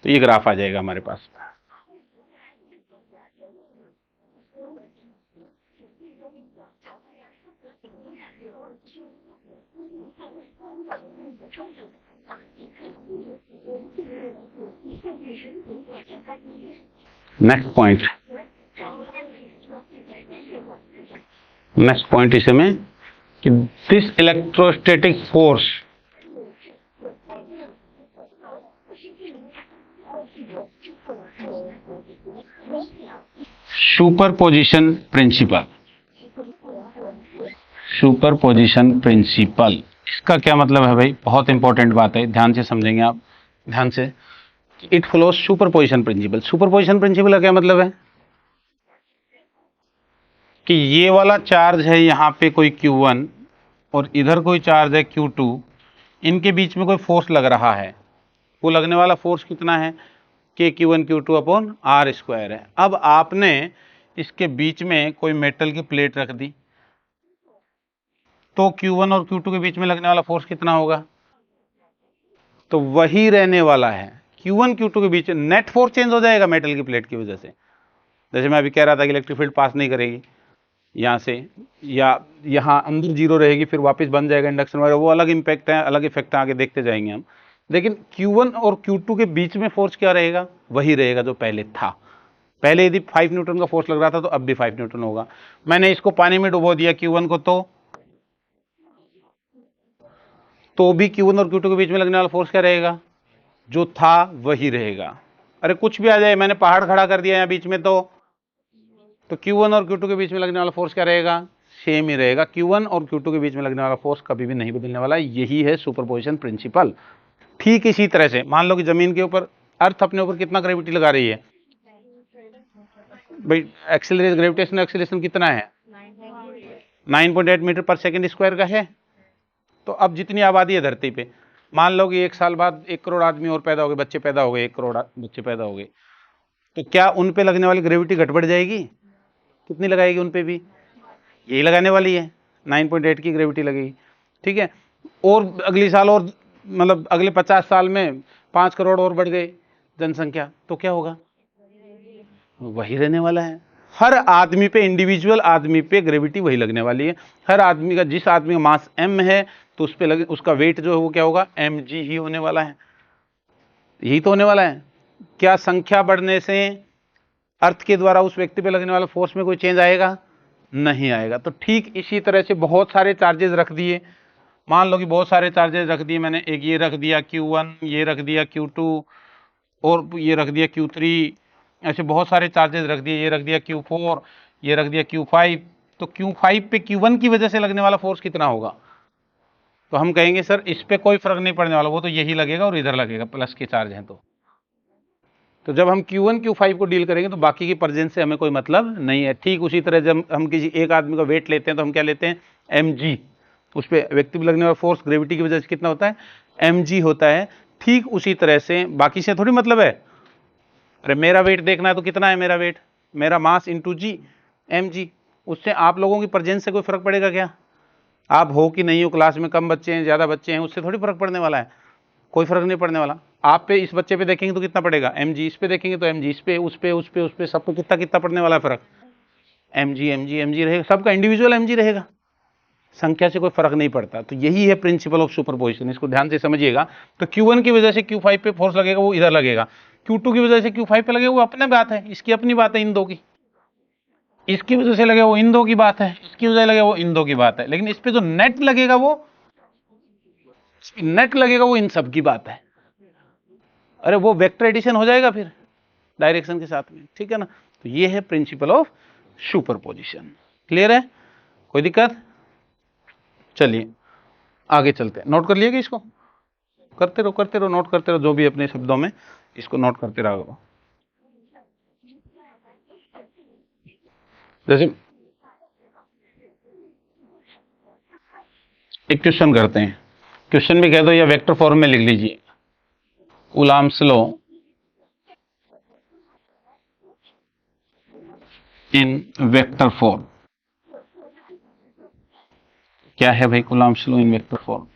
तो ये ग्राफ आ जाएगा हमारे पास। नेक्स्ट पॉइंट इसमें कि this electrostatic force superposition principle, superposition principle इसका क्या मतलब है भाई, बहुत इंपॉर्टेंट बात है, ध्यान से समझेंगे आप, ध्यान से। It follows superposition principle. Superposition principle का क्या मतलब है कि ये वाला चार्ज है यहाँ पे कोई Q1 और इधर कोई चार्ज है Q2, इनके बीच में कोई फोर्स लग रहा है। वो लगने वाला फोर्स कितना है, K Q1Q2/r² है। अब आपने इसके बीच में कोई मेटल की प्लेट रख दी तो Q1 और Q2 के बीच में लगने वाला फोर्स कितना होगा, तो वही रहने वाला है। Q1 Q2 के बीच नेट फोर्स चेंज हो जाएगा मेटल की प्लेट की वजह से। जैसे मैं अभी कह रहा था कि इलेक्ट्रिक फील्ड पास नहीं करेगी यहाँ से, या यहाँ अंदर जीरो रहेगी फिर वापस बन जाएगा इंडक्शन वगैरह, वो अलग इंपैक्ट है, अलग इफेक्ट है, आगे देखते जाएंगे हम। लेकिन Q1 और Q2 के बीच में फोर्स क्या रहेगा, वही रहेगा जो पहले था। पहले यदि 5 न्यूटन का फोर्स लग रहा था तो अब भी 5 न्यूटन होगा। मैंने इसको पानी में डुबो दिया Q1 को, तो भी Q1 और Q2 के बीच में लगने वाला फोर्स क्या रहेगा, जो था वही रहेगा। अरे कुछ भी आ जाए, मैंने पहाड़ खड़ा कर दिया यहाँ बीच में, तो Q1 और Q2 के बीच में लगने वाला फोर्स क्या रहेगा, सेम ही रहेगा। Q1 और Q2 के बीच में लगने वाला फोर्स कभी भी नहीं बदलने वाला। यही है सुपरपोजिशन प्रिंसिपल। ठीक इसी तरह से मान लो कि जमीन के ऊपर अर्थ अपने ऊपर कितना ग्रेविटी लगा रही है, भाई एक्सेलरेशन, ग्रेविटेशनल एक्सेलरेशन कितना है? 9.8 मीटर पर सेकंड स्क्वायर का है। तो अब जितनी आबादी है धरती पे, मान लो कि 1 साल बाद 1 करोड़ आदमी और पैदा हो गए, बच्चे पैदा हो गए, 1 करोड़ बच्चे पैदा हो गए, तो क्या उन पे लगने वाली ग्रेविटी घट बढ़ जाएगी? कितनी लगाएगी उन पे भी? यही लगाने वाली है, 9.8 की ग्रेविटी लगेगी। ठीक है, और अगली साल और मतलब अगले 50 साल में 5 करोड़ और बढ़ गए जनसंख्या, तो क्या होगा? वही रहने वाला है। हर आदमी पे, इंडिविजुअल आदमी पे ग्रेविटी वही लगने वाली है। हर आदमी का, जिस आदमी का मास m है तो उस पे लगे, उसका वेट जो है वो क्या होगा? mg ही होने वाला है। यही तो होने वाला है। क्या संख्या बढ़ने से अर्थ के द्वारा उस व्यक्ति पे लगने वाला फोर्स में कोई चेंज आएगा? नहीं आएगा। तो ठीक इसी तरह से बहुत सारे चार्जेस रख दिए, मान लो कि बहुत सारे चार्जेस रख दिए मैंने, एक ये रख दिया Q1, ये रख दिया Q2, और ये रख दिया Q3, ऐसे बहुत सारे चार्जेस रख दिए, ये रख दिया Q4, ये रख दिया Q5। तो Q5 पे Q1 की वजह से लगने वाला फोर्स कितना होगा? तो हम कहेंगे सर इस पे कोई फर्क नहीं पड़ने वाला, वो तो यही लगेगा और इधर लगेगा, प्लस के चार्ज हैं तो जब हम Q1 Q5 को डील करेंगे तो बाकी की प्रेजेंस से हमें कोई मतलब नहीं है। ठीक उसी तरह जब हम किसी एक आदमी का वेट लेते हैं तो हम क्या लेते हैं? mg, उस पर व्यक्ति पे लगने वाला फोर्स ग्रेविटी की वजह से कितना होता है? mg होता है। ठीक उसी तरह से बाकी से थोड़ी मतलब है। अरे मेरा वेट देखना है तो कितना है मेरा वेट? मेरा मास इंटू जी, mg। उससे आप लोगों की प्रेजेंस से कोई फर्क पड़ेगा क्या? आप हो कि नहीं हो, क्लास में कम बच्चे हैं ज्यादा बच्चे हैं, उससे थोड़ी फर्क पड़ने वाला है। कोई फर्क नहीं पड़ने वाला। आप पे, इस बच्चे पे देखेंगे तो कितना पड़ेगा? mg। इस पे देखेंगे तो mg, इस पे, उस पे, उस पे, उस पे, सब पे कितना कितना पड़ने वाला है फर्क? mg mg mg रहेगा, सबका इंडिविजुअल mg रहेगा, संख्या से कोई फर्क नहीं पड़ता। तो यही है प्रिंसिपल ऑफ सुपरपोजिशन, इसको ध्यान से समझिएगा। तो Q1 की वजह से Q5 पे फोर्स लगेगा, वो इधर लगेगा। Q2 की वजह से Q5 पे लगेगा, वो अपने बात है, इसकी अपनी बात है इन दो की। इसकी वजह से लगे वो इन दो की बात है, इसकी वजह से लगे वो इन दो की बात है। लेकिन इस पे जो नेट लगेगा वो इन सब की बात है। अरे वो वेक्टर एडिशन हो जाएगा फिर डायरेक्शन के साथ में, ठीक है ना। तो ये है प्रिंसिपल ऑफ सुपरपोजिशन। क्लियर है? कोई दिक्कत? चलिए आगे चलते हैं। नोट कर लिएगा इसको, करते रहो नोट करते रहो, जो भी अपने शब्दों में इसको नोट करते रहो। जैसे एक क्वेश्चन करते हैं, क्वेश्चन भी कह दो या वेक्टर फॉर्म में लिख लीजिए। Coulomb's law in vector form. क्या है भाई Coulomb's law in vector form?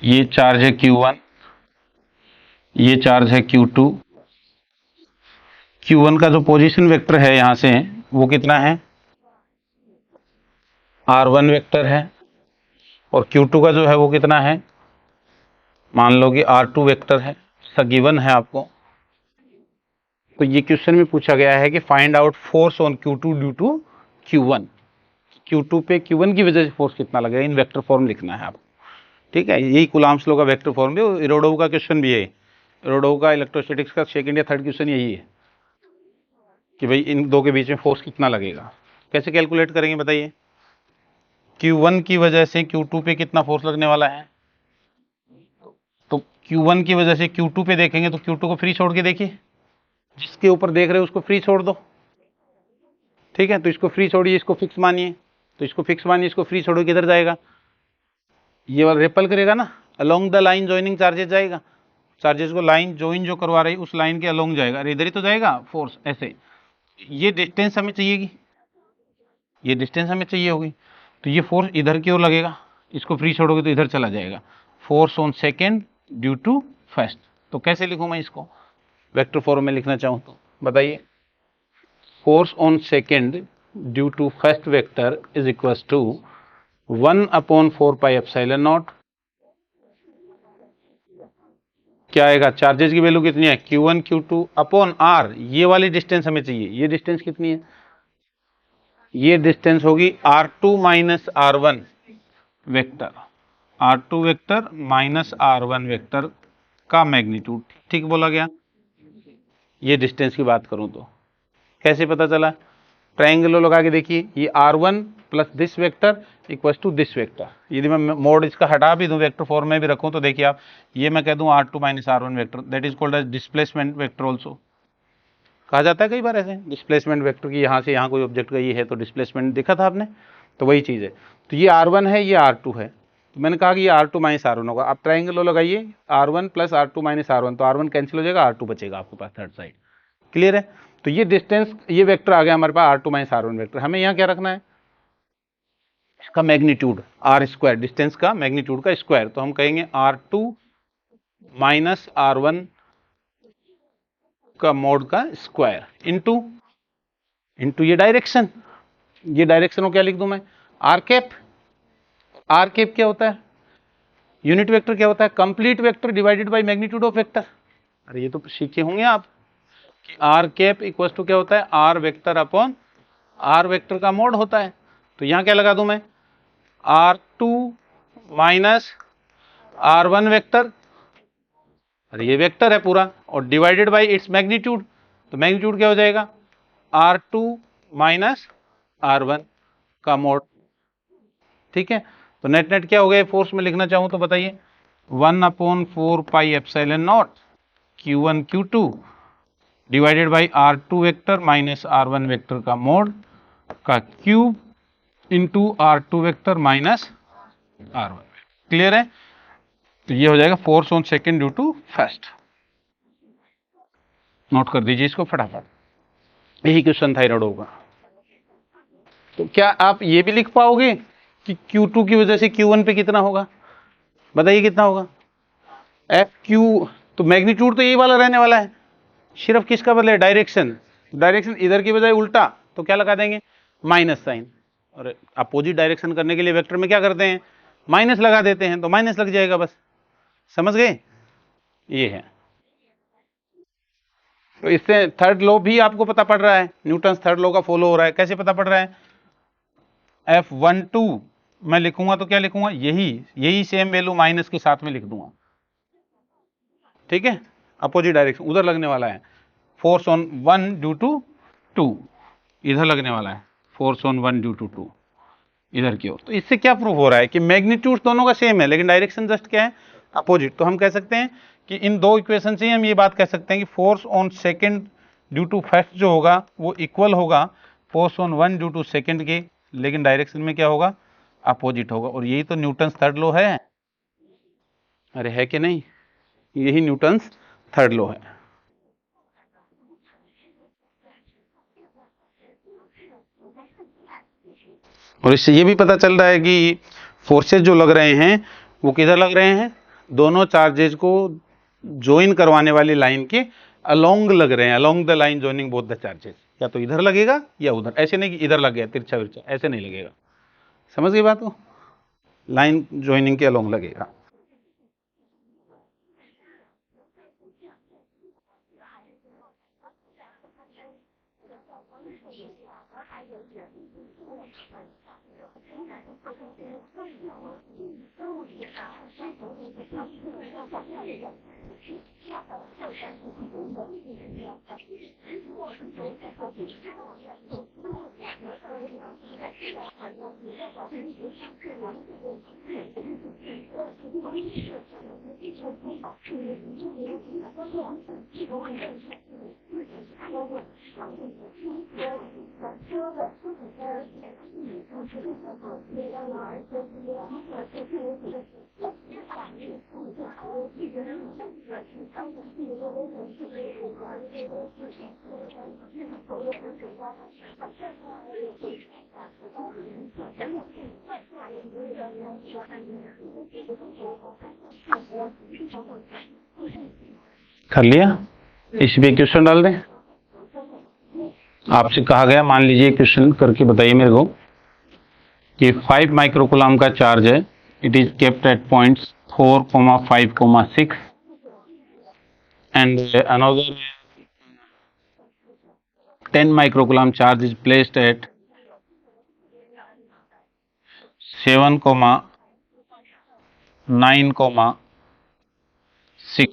ये चार्ज है Q1, ये चार्ज है Q2। Q1 का जो पोजीशन वेक्टर है यहां से वो कितना है? R1 वेक्टर है। और Q2 का जो है वो कितना है? मान लो कि R2 वेक्टर है, गिवन है आपको। तो ये क्वेश्चन में पूछा गया है कि find out force on Q2 due to Q1। Q2 पे Q1 की वजह से फोर्स कितना लगेगा, इन वेक्टर फॉर्म लिखना है आपको। ठीक है, यही कूलॉम्स लॉ का वेक्टर फॉर्म भी, इरोडोव का क्वेश्चन भी है। इरोडोव का इलेक्ट्रोस्टैटिक्स का सेकंड या थर्ड क्वेश्चन यही है कि भाई इन दो के बीच में फोर्स कितना लगेगा। कैसे कैलकुलेट करेंगे बताइए? Q1 की वजह से Q2 पे कितना फोर्स लगने वाला है, तो Q1 की वजह से Q2 पे देखेंगे तो Q2 को फ्री छोड़ के देखिए, जिसके ऊपर देख रहे हो उसको फ्री छोड़ दो। ठीक है, तो इसको फ्री छोड़िए, इसको फिक्स मानिए, तो इसको फिक्स मानिए, इसको फ्री छोड़ो, किधर जाएगा? ये वाला रिपल करेगा ना, along the line joining charges जाएगा। चार्जेस को लाइन ज्वाइन जो करवा रही उस लाइन के अलोंग जाएगा, इधर ही तो जाएगा फोर्स ऐसे। ये डिस्टेंस हमें चाहिएगी, ये डिस्टेंस हमें चाहिए होगी, तो ये फोर्स इधर की ओर लगेगा, इसको फ्री छोड़ोगे तो इधर चला जाएगा। Force on second due to first. तो कैसे लिखूं मैं इसको वेक्टर फॉर्म में लिखना चाहूं तो बताइए? Force on second due to first vector is equal to 1/4 pi epsilon not. क्या आएगा? चार्जेस की वैल्यू कितनी है? Q1 Q2 upon R। ये वाली डिस्टेंस हमें चाहिए, ये डिस्टेंस कितनी है? ये डिस्टेंस होगी R2 minus R1 vector, R2 vector minus R1 vector का मैग्नीट्यूड। ठीक बोला गया? ये डिस्टेंस की बात करूं तो कैसे पता चला? ट्रायंगल लगा के देखिए, ये r1 plus this vector equals to this vector. यदि मैं मोड इसका हटा भी दूं, वेक्टर फॉर्म में भी रखूं, तो देखिए आप, ये मैं कह दूं r2 minus r1 vector, that is called as displacement vector also. कहा जाता है कई बार ऐसे डिस्प्लेसमेंट वेक्टर की, यहाँ से यहाँ कोई ऑब्जेक्ट गई है तो डिस्प्लेसमेंट देखा था आपने, तो वही चीज़ है। तो ये r1 है, ये r2 है, तो मैंने कहा कि ये r2 माइनस r1 होगा। आप ट्राइंगल लगाइए, r1 plus r2 minus r1, तो r1 कैंसिल हो जाएगा, r2 बचेगा आपके पास थर्ड साइड। क्लियर है? तो ये डिस्टेंस, ये वेक्टर आ गया हमारे पास r2 माइनस r1 वेक्टर। हमें यहाँ क्या रखना है, इसका मैग्नीट्यूड r स्क्वायर, डिस्टेंस का मैग्नीट्यूड का स्क्वायर। तो हम कहेंगे r2 माइनस r1 का मोड का स्क्वायर इनटू ये डायरेक्शन। ये डायरेक्शन को क्या लिख दूं मैं, आर कैप। आर कैप क्या होता है, यूनिट वेक्टर क्या होता है, complete vector divided by magnitude of vector. अरे ये तो सीखे होंगे आप कि आर कैप इक्वल्स टू क्या होता है, r vector upon r vector का मोड होता है। तो यहां क्या लगा दूं मैं, r2 माइनस r1 वेक्टर, अरे ये वेक्टर है पूरा, और डिवाइडेड बाय इट्स मैग्नीट्यूड। तो मैग्नीट्यूड क्या हो जाएगा, r2 माइनस r1 का मोड। ठीक है, तो नेट नेट क्या हो गया, फोर्स में लिखना चाहूं तो बताइए, 1/4 pi epsilon not q1 q2 divided by r2 vector minus r1 vector का मोड का cube into r2 vector minus r1। Clear है? तो ये हो जाएगा force on second due to first. Note कर दीजिए इसको फटाफट, यही क्वेश्चन थायराइड होगा। तो क्या आप ये भी लिख पाओगे कि Q2 की वजह से Q1 पे कितना होगा, बताइए कितना होगा, एफ क्यू। तो मैग्नीट्यूड तो यही वाला रहने वाला है, सिर्फ किसका बदले, डायरेक्शन। डायरेक्शन इधर की बजाय उल्टा, तो क्या लगा देंगे, माइनस साइन। और अपोजिट डायरेक्शन करने के लिए वेक्टर में क्या करते हैं, माइनस लगा देते हैं, तो माइनस लग जाएगा बस। समझ गए? ये है। तो इससे थर्ड लॉ भी आपको पता पड़ रहा है, न्यूटन थर्ड लॉ का फॉलो हो रहा है। कैसे पता पड़ रहा है, F12 मैं लिखूंगा तो क्या लिखूंगा, यही सेम वैल्यू माइनस के साथ में लिख दूंगा। ठीक है, अपोजिट डायरेक्शन उधर लगने वाला है, फोर्स ऑन 1 ड्यू टू 2 इधर लगने वाला है, फोर्स ऑन 1 ड्यू टू 2 इधर की ओर। तो इससे क्या प्रूव हो रहा है कि मैग्नीट्यूड दोनों का सेम है, लेकिन डायरेक्शन जस्ट क्या है, अपोजिट। तो हम कह सकते हैं कि इन दो इक्वेशन से हम ये बात कह सकते हैं कि force on second due to first जो होगा वो इक्वल होगा force on 1 due to second के, लेकिन डायरेक्शन में क्या होगा, अपोजिट होगा। और यही तो न्यूटन थर्ड लॉ है। अरे है कि नहीं, यही न्यूटन थर्ड लॉ है। और इससे ये भी पता चल रहा है कि फोर्सेस जो लग रहे हैं वो किधर लग रहे हैं, दोनों चार्जेस को ज्वाइन करवाने वाली लाइन के अलोंग लग रहे हैं, along the line joining both the charges. या तो इधर लगेगा या उधर, ऐसे नहीं कि इधर लग गया तिरछा विरछा, ऐसे नहीं लगेगा। समझ गई बात को, लाइन ज्वाइनिंग के अलोंग लगेगा। कर लिया, इस पे क्वेश्चन डाल दें। आपसे कहा गया, मान लीजिए क्वेश्चन करके बताइए मेरे को कि 5 माइक्रोकूलम का चार्ज है, it is kept at points 4, 5, 6 and another 10 microcoulomb charge is placed at 7, 9, 6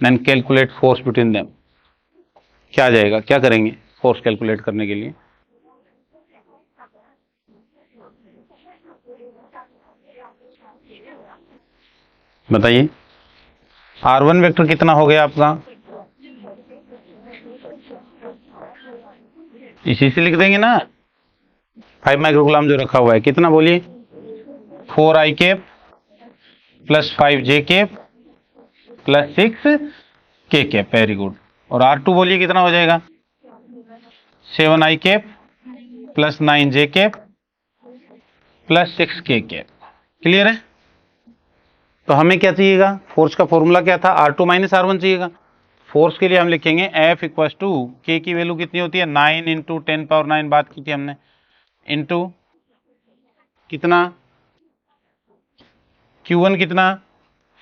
then calculate force between them. क्या आ जाएगा, क्या करेंगे, फोर्स कैलकुलेट करने के लिए। बताइए R1 वेक्टर कितना हो गया आपका, इसी से लिख देंगे ना, 5 माइक्रोकूलम जो रखा हुआ है, कितना बोलिए, 4i cap plus 5j cap plus 6k cap, very good. और R2 बोलिए कितना हो जाएगा, 7i cap plus 9j cap plus 6k cap. Clear है? तो हमें क्या चाहिएगा, फोर्स का फॉर्मूला क्या था, R2 माइनस R1 चाहिएगा। फोर्स के लिए हम लिखेंगे F इक्वल टू K की वैल्यू कितनी होती है, 9 इंटू 10⁻9 बात की थी हमने, इंटू कितना Q1 कितना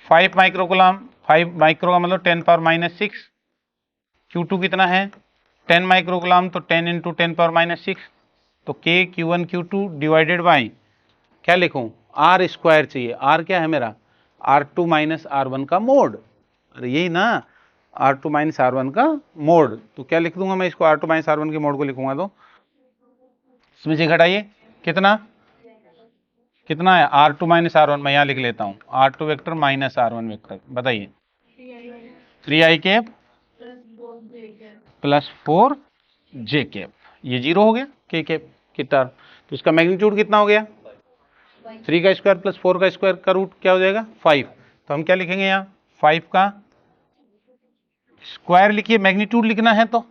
5 माइक्रोकूलम, 5 माइक्रो का मतलब 10⁻⁻6, Q2 कितना है 10 माइक्रोकूलम, तो 10 इंटू 10⁻⁻6, तो K Q1 Q2 divided by क्या लिखूं, R स्क्वायर चाहिए, R क्या है मेरा, R2 माइनस R1 का मोड, अरे यही ना, R2 माइनस R1 का मोड। तो क्या लिख दूंगा मैं इसको, R2 माइनस R1 के मोड को लिखूंगा, तो इसमें से घटाइए कितना कितना है, R2 माइनस R1, मैं यहाँ लिख लेता हूँ, R2 vector minus R1 vector, बताइए 3i cap plus 4j cap, ये 0 हो गया k कैप की टर्म, तो इसका मैग्नीट्यूड कितना हो गया, 3 का स्क्वायर प्लस 4 का स्क्वायर का रूट क्या हो जाएगा 5। तो हम क्या लिखेंगे यहाँ, 5 का स्क्वायर लिखिए, मैग्नीट्यूड लिखना है तो,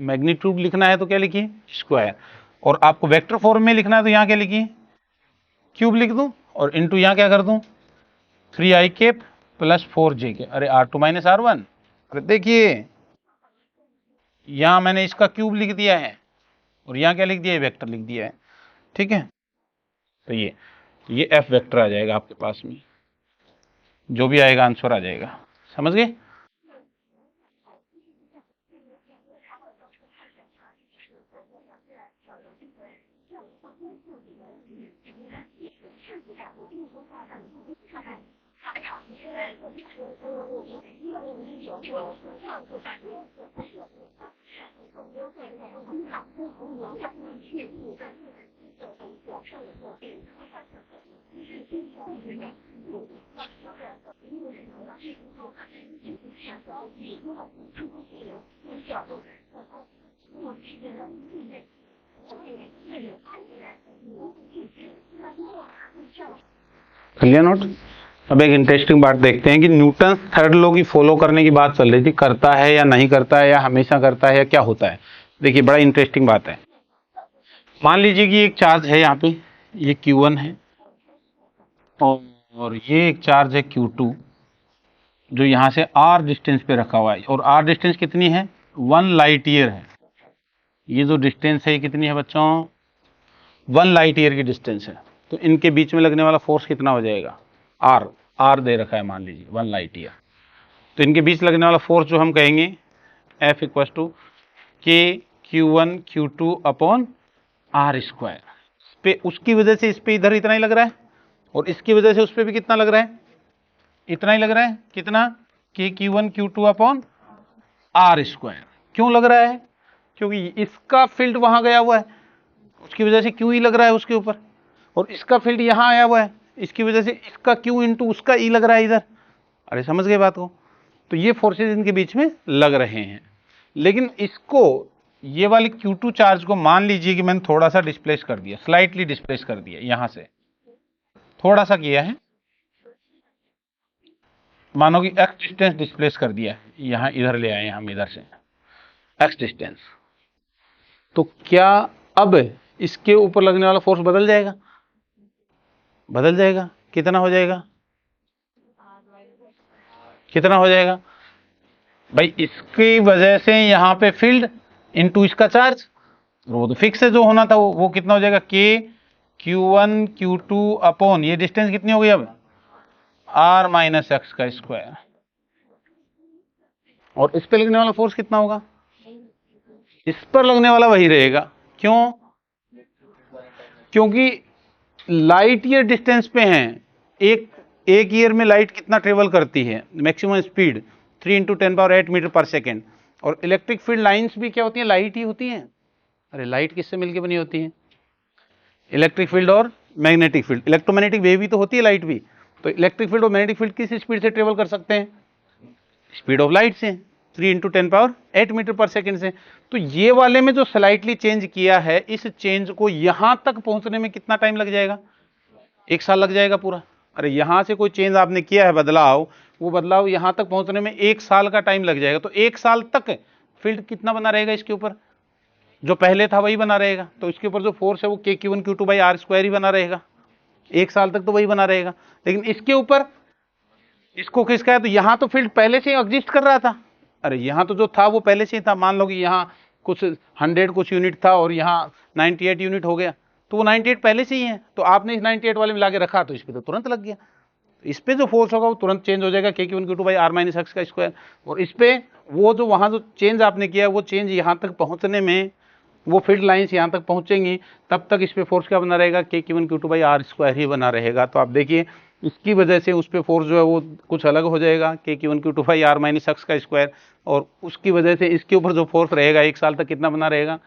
मैग्नीट्यूड लिखना है तो क्या लिखिए स्क्वायर, और आपको वेक्टर फॉर्म में लिखना है तो यहाँ क्या लिखिए क्यूब लिख दूं, और इनटू यहाँ क्या कर दूं 3i कैप प्लस 4j के, अरे R2 माइनस R1, अरे देखिए यहाँ मैंने इसका क्यूब लिख दिया है और यहाँ क्या लिख दिया है, वेक्टर लिख दिया है, ठीक है। तो ये F वेक्टर आ जाएगा आपके पास में, जो भी आएगा आंसर आ जाएगा, समझ गए। Clear note. अब एक इंटरेस्टिंग बात देखते हैं कि न्यूटन थर्ड लॉ की फॉलो करने की बात चल रही थी, करता है या नहीं करता है, या हमेशा करता है या क्या होता है। देखिए बड़ा इंटरेस्टिंग बात है, मान लीजिए कि एक चार्ज है यहाँ पे, ये Q1 है और ये एक चार्ज है Q2 जो यहाँ से R डिस्टेंस पे रखा हुआ है, और R डिस्टेंस कितनी है 1 लाइट ईयर है। ये जो डिस्टेंस है ये कितनी है बच्चों, 1 लाइट ईयर की डिस्टेंस है। तो इनके बीच में लगने वाला फोर्स कितना हो जाएगा, R दे रखा है मान लीजिए 1 लाइट ईयर। तो इनके बीच लगने वाला फोर्स जो हम कहेंगे F equal to K Q1 Q2 upon R square, पे उसकी वजह से इस पे इधर इतना ही लग रहा है, और इसकी वजह से उस पे भी कितना लग रहा है, इतना ही लग रहा है, कितना K Q1 Q2 upon R square. क्यों लग रहा है, क्योंकि इसका फील्ड वहां गया हुआ है, उसकी वजह से Q ही लग रहा है उसके ऊपर, और इसका फील्ड यहां आया हुआ है, इसकी वजह से इसका Q इंटू उसका E लग रहा है इधर। अरे समझ गए बात को। तो ये फोर्सेज इनके बीच में लग रहे हैं, लेकिन इसको ये वाले Q2 चार्ज को मान लीजिए कि मैंने थोड़ा सा डिस्प्लेस कर दिया, स्लाइटली डिस्प्लेस कर दिया, यहां से थोड़ा सा किया है, मानो कि x डिस्टेंस डिस्प्लेस कर दिया है, यहां इधर ले आए हम इधर से x डिस्टेंस। तो क्या अब इसके ऊपर लगने वाला फोर्स बदल जाएगा, बदल जाएगा, कितना हो जाएगा, कितना हो जाएगा भाई, इसकी वजह से यहां पे फील्ड इनटू इसका चार्ज, वो तो फिक्स है जो होना था, वो कितना हो जाएगा K Q1 Q2 अपॉन ये डिस्टेंस कितनी हो गई अब R माइनस एक्स का स्क्वायर, और इस पे लगने वाला फोर्स कितना होगा, इस पर लगने वाला वही रहेगा। क्यों, क्योंकि लाइट ईयर डिस्टेंस पे हैं, एक ईयर में लाइट कितना ट्रेवल करती है, मैक्सिमम स्पीड 3 × 10⁸ मीटर पर सेकेंड, और इलेक्ट्रिक फील्ड लाइंस भी क्या होती हैं, लाइट ही होती हैं। अरे लाइट किससे मिलकर बनी होती है, इलेक्ट्रिक फील्ड और मैग्नेटिक फील्ड, इलेक्ट्रोमैग्नेटिक वेव भी तो होती है लाइट भी। तो इलेक्ट्रिक फील्ड और मैग्नेटिक फील्ड किस स्पीड से ट्रेवल कर सकते हैं, स्पीड ऑफ लाइट से, 3 × 10⁸ मीटर पर सेकंड से। तो ये वाले में जो स्लाइटली चेंज किया है, इस चेंज को यहां तक पहुंचने में कितना टाइम लग जाएगा, 1 साल लग जाएगा पूरा। अरे यहां से कोई चेंज आपने किया है, बदलाव, वो बदलाव यहां तक पहुंचने में 1 साल का टाइम लग जाएगा। तो 1 साल तक फील्ड कितना बना रहेगा इसके ऊपर, जो पहले था वही बना रहेगा। तो इसके ऊपर जो फोर्स है वो KQ1Q2/r² ही बना रहेगा, 1 साल तक तो वही बना रहेगा। लेकिन इसके ऊपर, इसको किसका है, तो यहां तो फील्ड पहले से ही एग्जिस्ट कर रहा था। अरे यहां तो जो था वो पहले से ही था। मान लो कि यहां कुछ 100 कुछ यूनिट था और यहां 98 यूनिट हो गया, तो वो 98 पहले से ही है। तो आपने इस 98 वाले में लाके रखा तो इस पे तो तुरंत लग गया। इस पे जो फोर्स होगा वो तुरंत चेंज हो जाएगा, KQ1Q2/r−x²। और इस पे वो जो वहां जो चेंज आपने किया, वो चेंज यहां तक पहुंचने में, वो फील्ड लाइंस यहां तक पहुंचेंगी, तब तक इस पे फोर्स क्या बना रहेगा, KQ1Q2/r² ही बना रहेगा। तो आप देखिए इसकी वजह से उस पे फोर्स जो है वो कुछ अलग हो जाएगा, KQ1Q2/r−x²। और उसकी वजह से इसके ऊपर जो फोर्स रहेगा 1 साल तक कितना बना रहेगा,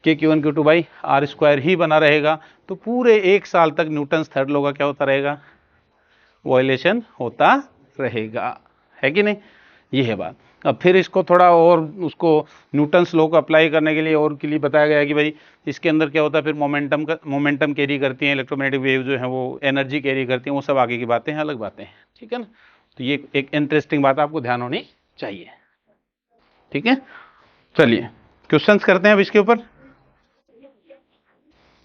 KQ1Q2/r² ही बना रहेगा। तो पूरे 1 साल तक न्यूटन्स थर्ड लॉ का क्या होता रहेगा, वायलेशन होता रहेगा, है कि नहीं। ये है बात। अब फिर इसको थोड़ा और उसको न्यूटन्स लॉ को अप्लाई करने के लिए और के लिए बताया गया कि भाई इसके अंदर क्या होता है, फिर मोमेंटम कैरी करती हैं, इलेक्ट्रोमैग्नेटिक वेव जो है वो एनर्जी कैरी करती हैं, वो सब आगे की बातें हैं, अलग बातें हैं, ठीक है ना। तो ये एक इंटरेस्टिंग बात आपको ध्यान होनी चाहिए, ठीक है। चलिए क्वेश्चंस करते हैं अब इसके ऊपर,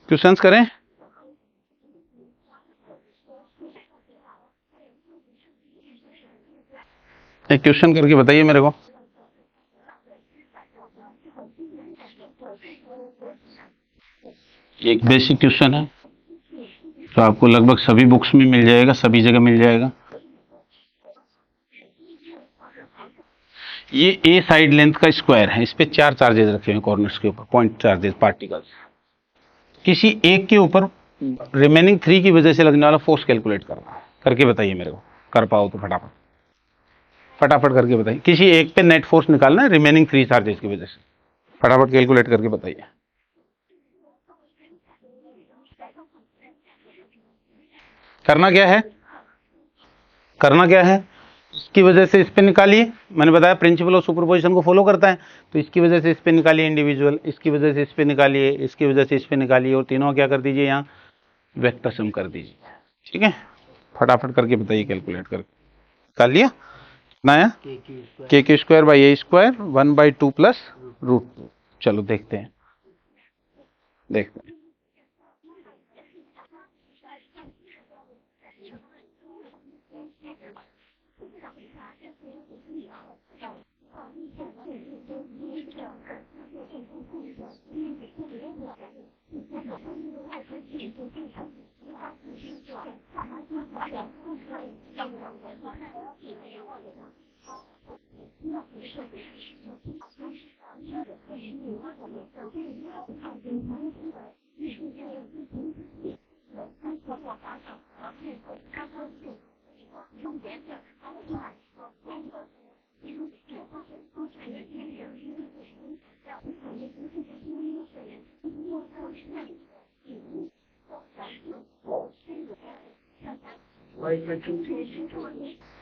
क्वेश्चंस करें। एक क्वेश्चन करके बताइए मेरे को। एक बेसिक क्वेश्चन है, तो आपको लगभग सभी बुक्स में मिल जाएगा, सभी जगह मिल जाएगा। ये ए साइड लेंथ का स्क्वायर है, इस पे 4 चार्जेस रखे हुए कॉर्नर्स के ऊपर, पॉइंट चार्जेस, पार्टिकल्स। किसी एक के ऊपर रिमेनिंग 3 की वजह से लगने वाला फोर्स कैलकुलेट करना है, करके बताइए मेरे को। कर पाओ तो फटाफट फटाफट करके बताइए। किसी एक पे नेट फोर्स निकालना है रिमेनिंग 3 चार्जेस की वजह से, फटाफट कैलकुलेट करके बताइए। करना क्या है, करना क्या है, इसकी वजह से इस पे निकालिए। मैंने बताया प्रिंसिपल ऑफ सुपरपोजिशन को फॉलो करता है, तो इसकी वजह से इस पे निकालिए इंडिविजुअल, इसकी वजह से इस पे निकालिए, इसकी वजह से इस पे निकालिए, और तीनों क्या कर दीजिए, यहाँ वेक्टर सम कर दीजिए, ठीक है। फटाफट करके बताइए, कैलकुलेट करके निकाल लिया कितना आया, KQ²/a² 1/2 + √2। चलो देखते हैं, देखते हैं।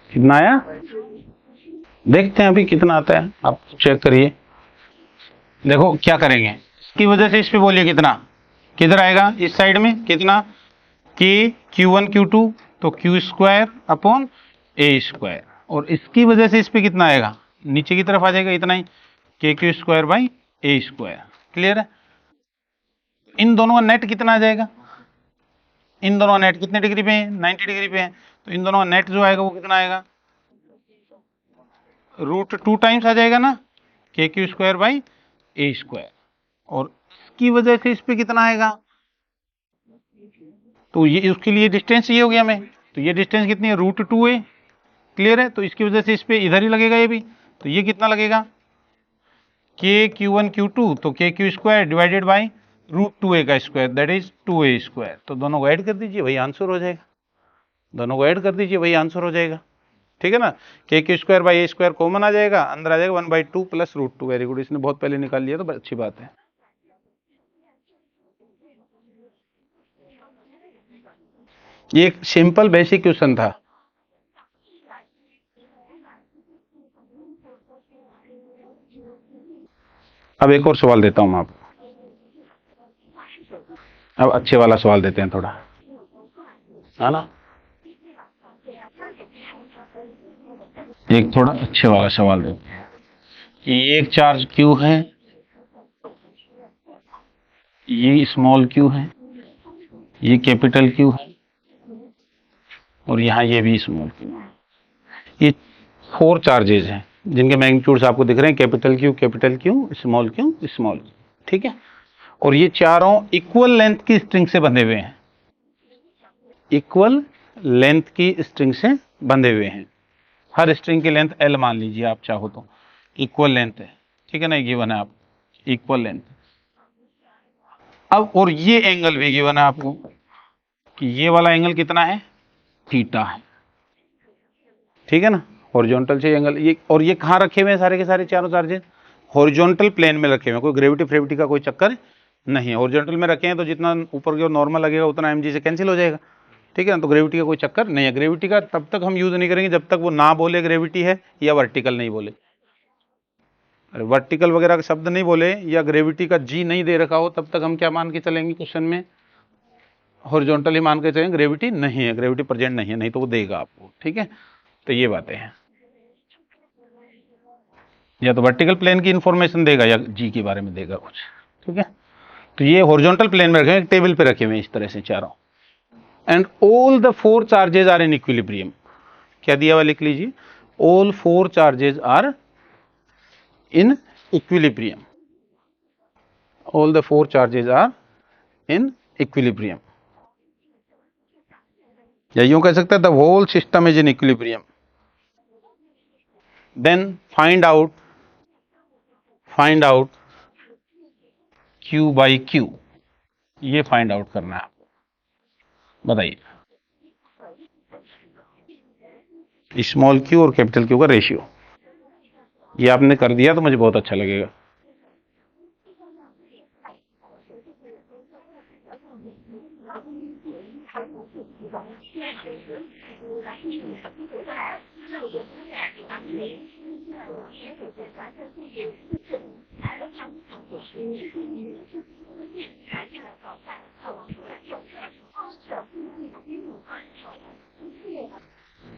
कितना आया, देखते हैं अभी कितना आता है, आप चेक करिए। देखो क्या करेंगे, इसकी वजह से इस पे बोलिए कितना, किधर आएगा, इस साइड में कितना, KQ1Q2, तो Q²/a²। और इसकी वजह से इस पे कितना आएगा, नीचे की तरफ आ जाएगा इतना ही, KQ²/a²। क्लियर है। इन दोनों का नेट कितना आ जाएगा, इन दोनों का नेट कितने डिग्री पे है, 90 डिग्री पे है। तो इन दोनों का नेट जो आएगा वो कितना आएगा, √2 टाइम्स आ जाएगा ना, KQ²/a²। और इसकी वजह से इस पे कितना आएगा, तो ये उसके लिए डिस्टेंस ये हो गया हमें, तो ये डिस्टेंस कितनी है, √2 है। क्लियर है। तो इसकी वजह से इस पे इधर ही लगेगा ये भी, तो ये कितना लगेगा, KQ1Q2, तो KQ² डिवाइडेड बाई √2a का स्क्वायर, दैट इज 2a²। तो दोनों को ऐड कर दीजिए, वही आंसर हो जाएगा, दोनों को ऐड कर दीजिए, वही आंसर हो जाएगा। ठीक है ना, k² कॉमन आ जाएगा, अंदर आ जाएगा 1/2 प्लस √2। वेरी गुड, इसने बहुत पहले निकाल लिया तो अच्छी बात है। ये एक सिंपल बेसिक क्वेश्चन था। अब एक और सवाल देता हूं मैं आपको। अब अच्छे वाला सवाल देते हैं थोड़ा, है ना, एक थोड़ा अच्छे वाला सवाल देते हैं कि एक चार्ज क्यू है, ये स्मॉल क्यू है, ये कैपिटल क्यू है, और यहाँ ये भी स्मॉल क्यू है। ये 4 चार्जेज हैं जिनके मैग्नीट्यूड्स आपको दिख रहे हैं, capital Q, small Q, small Q, ठीक है। और ये चारों इक्वल लेंथ की स्ट्रिंग से बंधे हुए हैं, इक्वल लेंथ की स्ट्रिंग से बंधे हुए हैं। हर स्ट्रिंग की लेंथ L मान लीजिए आप चाहो तो, इक्वल लेंथ है, ठीक है ना, गिवन है आप इक्वल लेंथ। अब और ये एंगल भी गिवन है आपको कि ये वाला एंगल कितना है, थीटा है, ठीक है ना, हॉरिजॉन्टल से एंगल। ये और ये कहाँ रखे हुए हैं सारे के सारे चारों चार्जेस, हॉरिजॉन्टल प्लेन में रखे हुए हैं, कोई ग्रेविटी फ्रेविटी का कोई चक्कर नहीं है। हॉरिजॉन्टल में रखे हैं तो जितना ऊपर की ओर नॉर्मल लगेगा उतना mg से कैंसिल हो जाएगा, ठीक है ना, तो ग्रेविटी का कोई चक्कर नहीं है। ग्रेविटी का तब तक हम यूज नहीं करेंगे जब तक वो ना बोले ग्रेविटी है या वर्टिकल नहीं बोले, अरे वर्टिकल वगैरह का शब्द नहीं बोले या ग्रेविटी का जी नहीं दे रखा हो, तब तक हम क्या मान के चलेंगे क्वेश्चन में, हॉरिजॉन्टल ही मान के चलेंगे, ग्रेविटी नहीं है, ग्रेविटी प्रेजेंट नहीं है, नहीं तो वो देगा आपको, ठीक है। तो ये बातें हैं, या तो वर्टिकल प्लेन की इंफॉर्मेशन देगा या जी के बारे में देगा कुछ, ठीक है। तो ये हॉरिजॉन्टल प्लेन में रखे हैं, टेबल पे रखे हुए हैं इस तरह से चारों, and all the 4 charges are in equilibrium. क्या दिया हुआ लिख लीजिए, all 4 charges are in equilibrium, all the 4 charges are in equilibrium, या यूं कह सकते हैं the whole system is in equilibrium. Then find out Q by Q, ये फाइंड आउट करना है आपको, बताइए स्मॉल q और कैपिटल Q का रेशियो। ये आपने कर दिया तो मुझे बहुत अच्छा लगेगा।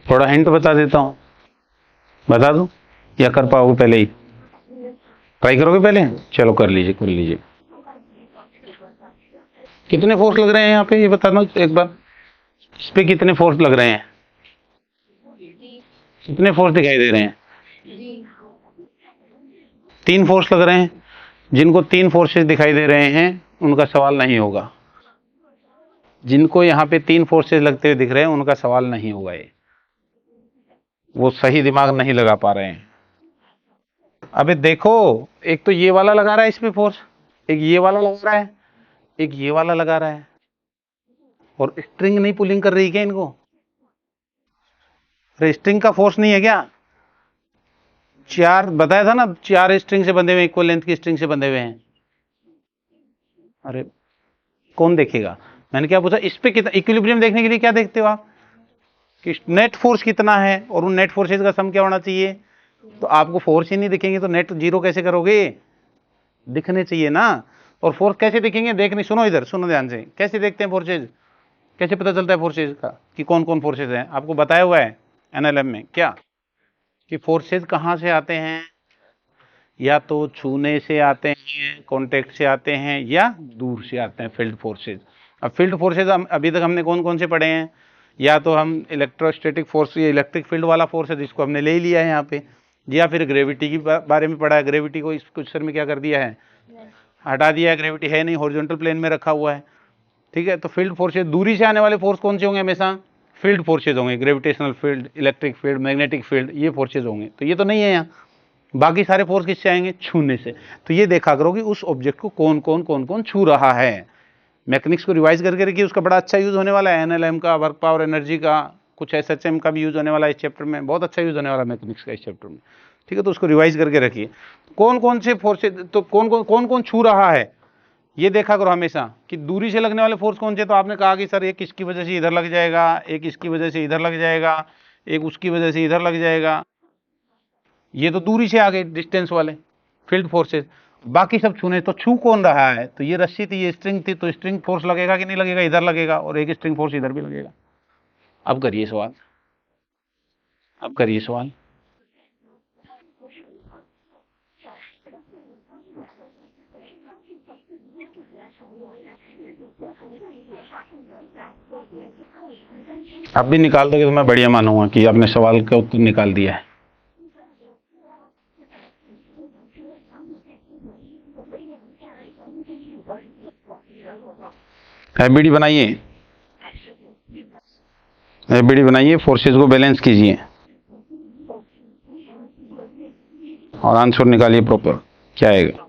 थोड़ा हिंट बता देता हूं, बता दूं या कर पाओगे पहले ही, ट्राई करोगे पहले, चलो कर लीजिए। कितने फोर्स लग रहे हैं यहाँ पे, ये बता दो एक बार, इस पे कितने फोर्स लग रहे हैं, कितने फोर्स दिखाई दे रहे हैं, 3 फोर्स लग रहे हैं। जिनको 3 फोर्सेस दिखाई दे रहे हैं उनका सवाल नहीं होगा, जिनको यहाँ पे 3 फोर्सेस लगते हुए दिख रहे हैं उनका सवाल नहीं होगा, ये वो सही दिमाग नहीं लगा पा रहे हैं। अबे देखो, एक तो ये वाला लगा रहा है इस पे फोर्स, एक ये वाला लगा रहा है, एक ये वाला लगा रहा है, और स्ट्रिंग नहीं पुलिंग कर रही क्या इनको, अरे स्ट्रिंग का फोर्स नहीं है क्या, 4 बताया था ना, 4 स्ट्रिंग से बंधे हुए, इक्वल लेंथ की स्ट्रिंग से बंधे हुए हैं। अरे कौन देखेगा, मैंने क्या पूछा, इस पे कितना, इक्विलिब्रियम देखने के लिए क्या देखते हो आप, कि नेट फोर्स कितना है और उन नेट फोर्सेज का सम क्या होना चाहिए। तो आपको फोर्स ही नहीं दिखेंगे तो नेट जीरो कैसे करोगे, दिखने चाहिए ना। और फोर्स कैसे दिखेंगे, देखने, सुनो इधर, सुनो ध्यान से, कैसे देखते हैं फोर्सेज, कैसे पता चलता है फोर्सेज का कि कौन कौन फोर्सेज हैं, आपको बताया हुआ है एनएलएम में क्या, कि फोर्सेज कहाँ से आते हैं, या तो छूने से आते हैं, कांटेक्ट से आते हैं, या दूर से आते हैं, फील्ड फोर्सेज। अब फील्ड फोर्सेज अभी तक हमने कौन कौन से पढ़े हैं, या तो हम इलेक्ट्रोस्टैटिक फोर्स, ये इलेक्ट्रिक फील्ड वाला फोर्स है जिसको हमने ले ही लिया है यहाँ पे, या फिर ग्रेविटी के बारे में पढ़ा है, ग्रेविटी को इस क्वेश्चन में क्या कर दिया है, हटा दिया है, ग्रेविटी है नहीं, हॉरिजॉन्टल प्लेन में रखा हुआ है, ठीक है। तो फील्ड फोर्सेज, दूरी से आने वाले फोर्स कौन से होंगे, हमेशा फील्ड फोर्सेज होंगे, gravitational field, electric field, magnetic field, ये फोर्सेज होंगे। तो ये तो नहीं है यहाँ, बाकी सारे फोर्स किससे आएंगे, छूने से। तो ये देखा करो कि उस ऑब्जेक्ट को कौन कौन छू रहा है। मैकेनिक्स को रिवाइज करके रखिए, उसका बड़ा अच्छा यूज होने वाला है, एनएलएम का, वर्क पावर एनर्जी का, कुछ एसएचएम का भी यूज होने वाला है इस चैप्टर में, बहुत अच्छा यूज होने वाला है मैकेनिक्स का इस चैप्टर में। ठीक है, तो उसको रिवाइज करके रखिए। कौन कौन से फोर्सेज, तो कौन कौन छू रहा है ये देखा करो हमेशा कि दूरी से लगने वाले फोर्स कौन से। तो आपने कहा कि सर एक इसकी वजह से इधर लग जाएगा, एक इसकी वजह से इधर लग जाएगा, एक उसकी वजह से इधर लग जाएगा, ये तो दूरी से आ गए डिस्टेंस वाले फील्ड फोर्सेज। बाकी सब छूने, तो छू कौन रहा है, तो ये रस्सी थी, ये स्ट्रिंग थी, तो स्ट्रिंग फोर्स लगेगा कि नहीं लगेगा, इधर लगेगा, और एक स्ट्रिंग फोर्स इधर भी लगेगा। अब करिए सवाल, अब करिए सवाल। आप भी निकाल दोगे तो मैं बढ़िया मानूंगा कि आपने सवाल का उत्तर निकाल दिया है। एबीडी बनाइए, एबीडी बनाइए, फोर्सेस को बैलेंस कीजिए और आंसर निकालिए प्रॉपर, क्या आएगा।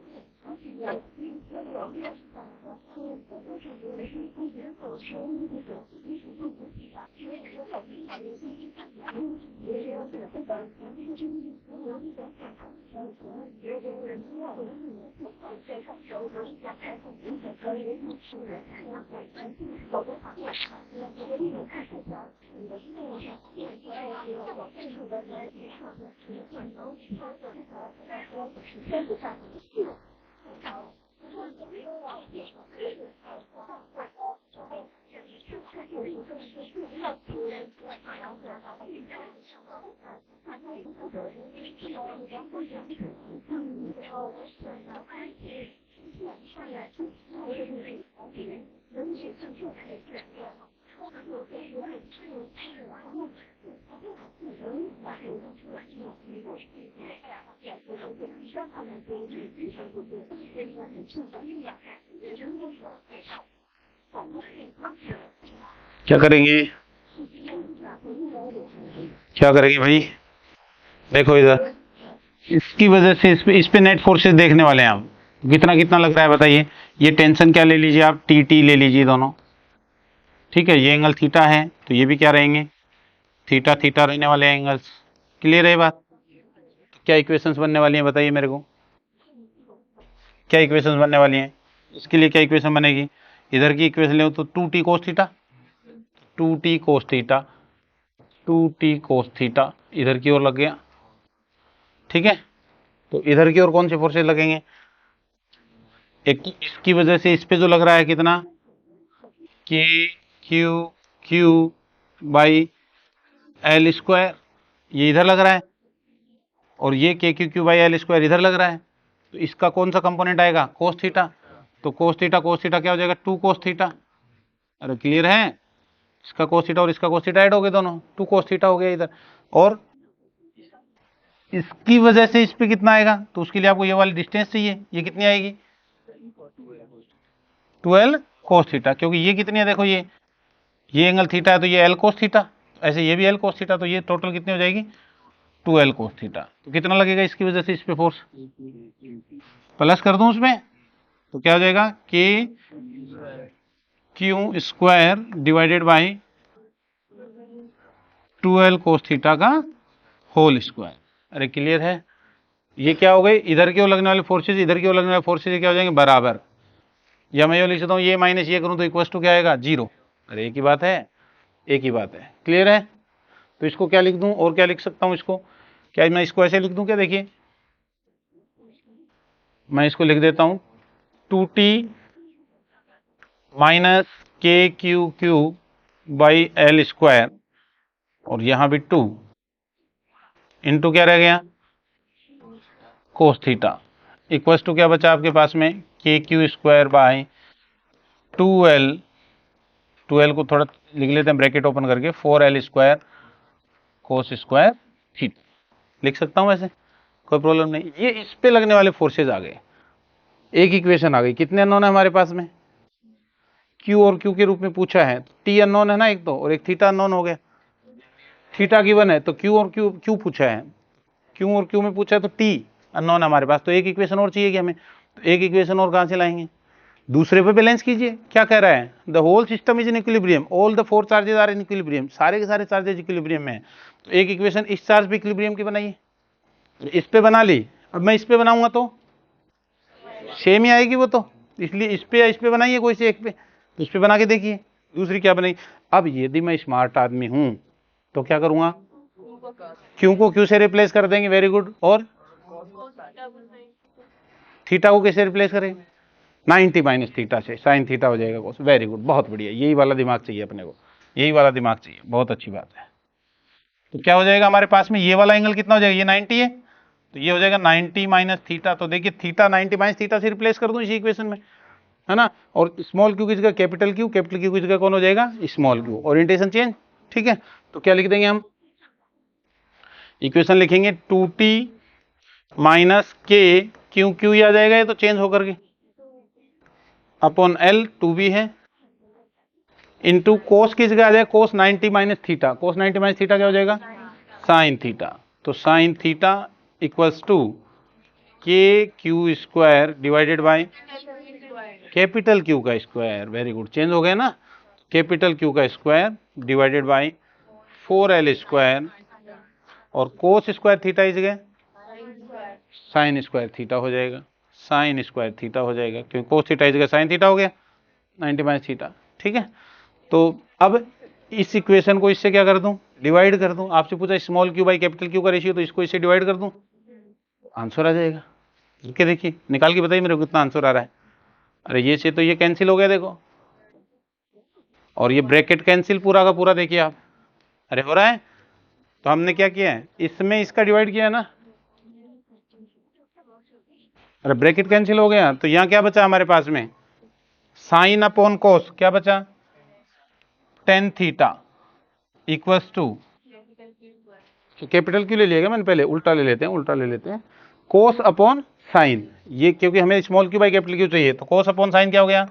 क्या करेंगे, क्या करेंगे भाई, देखो इधर, इसकी वजह से इस पे नेट फोर्सेस देखने वाले हैं आप, कितना कितना लग रहा है बताइए। ये टेंशन क्या ले लीजिए आप, टी टी ले लीजिए दोनों, ठीक है। ये एंगल थीटा है तो ये भी क्या रहेंगे, थीटा थीटा रहने वाले एंगल्स। क्लियर है बात। तो क्या इक्वेशंस बनने वाली हैं बताइए मेरे को, क्या इक्वेशंस बनने वाली हैं। इसके लिए क्या इक्वेशन बनेगी, इधर की इक्वेशन ले तो 2t cos theta, 2t cos theta, 2t cos theta इधर की ओर लग गया, ठीक है। तो इधर की ओर कौन से फोर्सेस लगेंगे, एक इसकी वजह से इस पे जो लग रहा है कितना, के Q Q by L square, ये इधर लग रहा है, और ये के Q Q by L square इधर लग रहा है। तो इसका कौन सा कंपोनेंट आएगा, कोस थीटा। तो कोस थीटा क्या हो जाएगा, 2 कोस थीटा। अरे क्लियर है, इसका कोस थीटा और इसका कोस थीटा ऐड हो गए दोनों, 2 कोस थीटा हो गया इधर। और इसकी वजह से इस पे कितना आएगा, तो उसके लिए आपको ये वाली डिस्टेंस चाहिए, ये कितनी आएगी, 12 कोस थीटा, क्योंकि ये कितनी है देखो, ये एंगल थीटा है तो ये एल कोस थीटा, ऐसे ये भी एल कोस थीटा, तो ये टोटल कितनी हो जाएगी 2l कोस थीटा। तो कितना लगेगा इसकी वजह से इस पे फोर्स, प्लस कर दूं उसमें, तो क्या हो जाएगा के Q square divided by 2l cos theta का होल स्क्वायर। अरे क्लियर है, ये क्या हो गई, इधर की ओर लगने वाले फोर्सेज, इधर की ओर लगने वाले फोर्सेज क्या हो जाएंगे बराबर, या मैं ये लिख सकता हूँ ये माइनस ये करूँ तो इक्वल टू क्या आएगा 0। अरे एक ही बात है, एक ही बात है, क्लियर है। तो इसको क्या लिख दूं, और क्या लिख सकता हूं इसको, क्या मैं इसको ऐसे लिख दूं क्या, देखिए मैं इसको लिख देता हूं 2t माइनस के Q Q by L square, और यहां भी 2 इंटू क्या रह गया कोस थीटा, इक्वल टू क्या बचा आपके पास में के Q square by 2l, 2l को थोड़ा लिख लेते हैं ब्रैकेट ओपन करके, 4l square cos square theta लिख सकता हूं वैसे, कोई प्रॉब्लम नहीं। ये इस पे लगने वाले फोर्सेज आ गए, एक इक्वेशन आ गई। कितने अननोन है हमारे पास में, Q और Q के रूप में पूछा है, T अननोन है ना एक तो, और एक थीटा अननोन हो गया, थीटा गिवन है तो Q और Q पूछा है, Q और Q में पूछा है तो T अननोन है हमारे पास, तो एक इक्वेशन और चाहिए कि हमें, तो एक इक्वेशन और कहां से लाएंगे, दूसरे पे बैलेंस कीजिए, क्या कह रहा है, the whole system is in equilibrium, all the 4 charges are in equilibrium, सारे के सारे चार्जेस इक्विलिब्रियम में है। तो एक इक्वेशन इस चार्ज पे इक्विलिब्रियम की बनाइए, इस पे बना ली, अब मैं इस पे बनाऊंगा तो सेम ही आएगी वो, तो इसलिए इस पे या इस पे बनाइए कोई से एक पे, तो इस पे बना के देखिए दूसरी क्या बनेगी। अब यदि मैं स्मार्ट आदमी हूं तो क्या करूंगा, क्यू को क्यू से रिप्लेस कर देंगे, वेरी गुड, और थीटा को कैसे रिप्लेस करेंगे, 90 माइनस थीटा से, साइन थीटा हो जाएगा कोस, वेरी गुड, बहुत बढ़िया, यही वाला दिमाग चाहिए अपने को, यही वाला दिमाग चाहिए, बहुत अच्छी बात है। तो क्या हो जाएगा हमारे पास में, ये वाला एंगल कितना हो जाएगा, ये 90 है, तो ये हो जाएगा 90 माइनस थीटा, तो देखिए थीटा 90 माइनस थीटा से रिप्लेस कर दूं इसी इक्वेशन में, है ना, और स्मॉल क्यू की जगह कैपिटल क्यू की जगह कौन हो जाएगा, स्मॉल क्यू, ओरिएंटेशन चेंज, ठीक है। तो क्या लिख देंगे हम, इक्वेशन लिखेंगे 2t माइनस के क्यू क्यू आ जाएगा, ये तो चेंज होकर के अपॉन एल 2b है, इंटू कोस की जगह आ जाएगा कोस 90 माइनस थीटा, कोस 90 माइनस थीटा क्या हो जाएगा, साइन थीटा, तो साइन थीटा इक्वल्स टू के Q square divided by capital Q का स्क्वायर, वेरी गुड, चेंज हो गया ना, कैपिटल क्यू का square divided bye 4l square, और कोस स्क्वायर थीटा इस जगह साइन स्क्वायर थीटा हो जाएगा, साइन स्क्वायर थीटा हो जाएगा, क्योंकि कोस थीटा इस जगह साइन थीटा हो गया 90 माइनस थीटा, ठीक है। तो अब इस इक्वेशन को इससे क्या कर दूं, डिवाइड कर दूं, आपसे पूछा small Q by capital Q का रेशियो, तो इसको इससे डिवाइड कर दूं, आंसर आ जाएगा। ठीक देखिए निकाल के बताइए मेरे को कितना आंसर आ रहा है, अरे ये से तो ये कैंसिल हो गया देखो, और ये ब्रैकेट कैंसिल पूरा का पूरा, देखिए आप, अरे हो रहा है, तो हमने क्या किया है, इसमें इसका डिवाइड किया है ना, अरे ब्रैकेट कैंसिल हो गया, तो यहां क्या बचा हमारे पास में, साइन अपॉन कोस, क्या बचा, tan theta equals to, capital Q ले लिएगा मैंने, पहले उल्टा ले लेते हैं, उल्टा ले लेते हैं, कोस अपॉन साइन, ये क्योंकि हमें small Q by capital Q चाहिए, तो कोस अपॉन साइन क्या हो गया,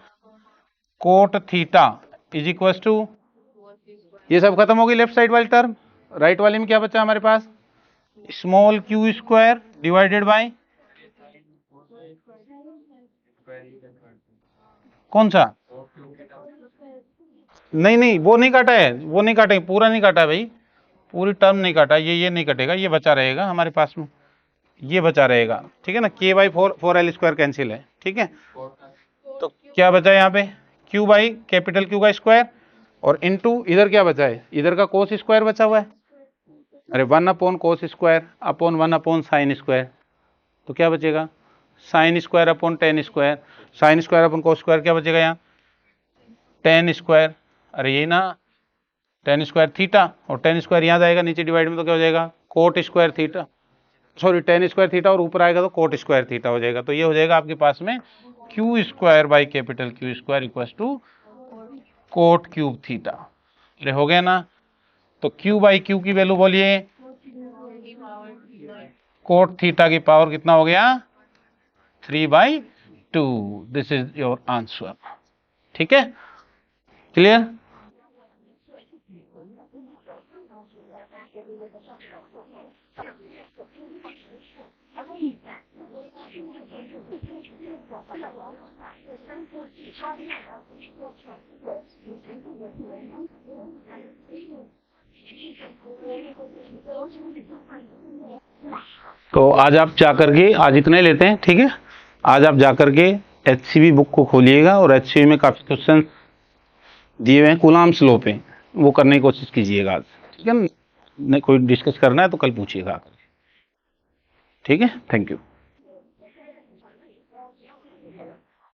cot theta is equals to, ये सब खत्म हो गई लेफ्ट साइड वाली टर्म, राइट वाले में क्या बचा हमारे पास, small Q square divided by कौन सा, नहीं नहीं वो नहीं काटा है, वो नहीं काटेंगे, पूरा नहीं काटा भाई, पूरी टर्म नहीं काटा, ये नहीं कटेगा, ये बचा रहेगा हमारे पास में, ये बचा रहेगा, ठीक है ना, k by 4l square cancel है, ठीक है। तो क्या बचा यहाँ पे, q बाई कैपिटल क्यू का स्क्वायर, और इनटू इधर क्या बचा है, इधर का कोस स्क्वायर बचा हुआ है, अरे 1 upon cos square upon 1 upon sine square, तो क्या बचेगा, sine square upon ten square, sine square upon cos square क्या बचेगा यहाँ, टेन स्क्वायर, अरे ये ना टेन स्क्वायर थीटा, और टेन स्क्वायर यहाँ जाएगा नीचे डिवाइड में, तो क्या हो जाएगा, coat square theta, sorry ten square theta, और ऊपर आएगा तो कोट स्क्वायर थीटा हो जाएगा, तो ये हो जाएगा आपके पास में Q square by capital Q square equals to cot cube theta, अरे हो गया ना। तो क्यू बाई क्यू की वैल्यू बोलिए, कोट थीटा की पावर कितना हो गया, 3/2, दिस इज योर आंसर, ठीक है, क्लियर। तो आज आप जा करके, आज इतने लेते हैं, ठीक है, आज आप जा करके HCV बुक को खोलिएगा, और HCV में काफी क्वेश्चन दिए हुए हैं कूलाम्स लॉ पे, वो करने की कोशिश कीजिएगा आज, ठीक है, नहीं कोई डिस्कस करना है तो कल पूछिएगा, ठीक है, थैंक यू।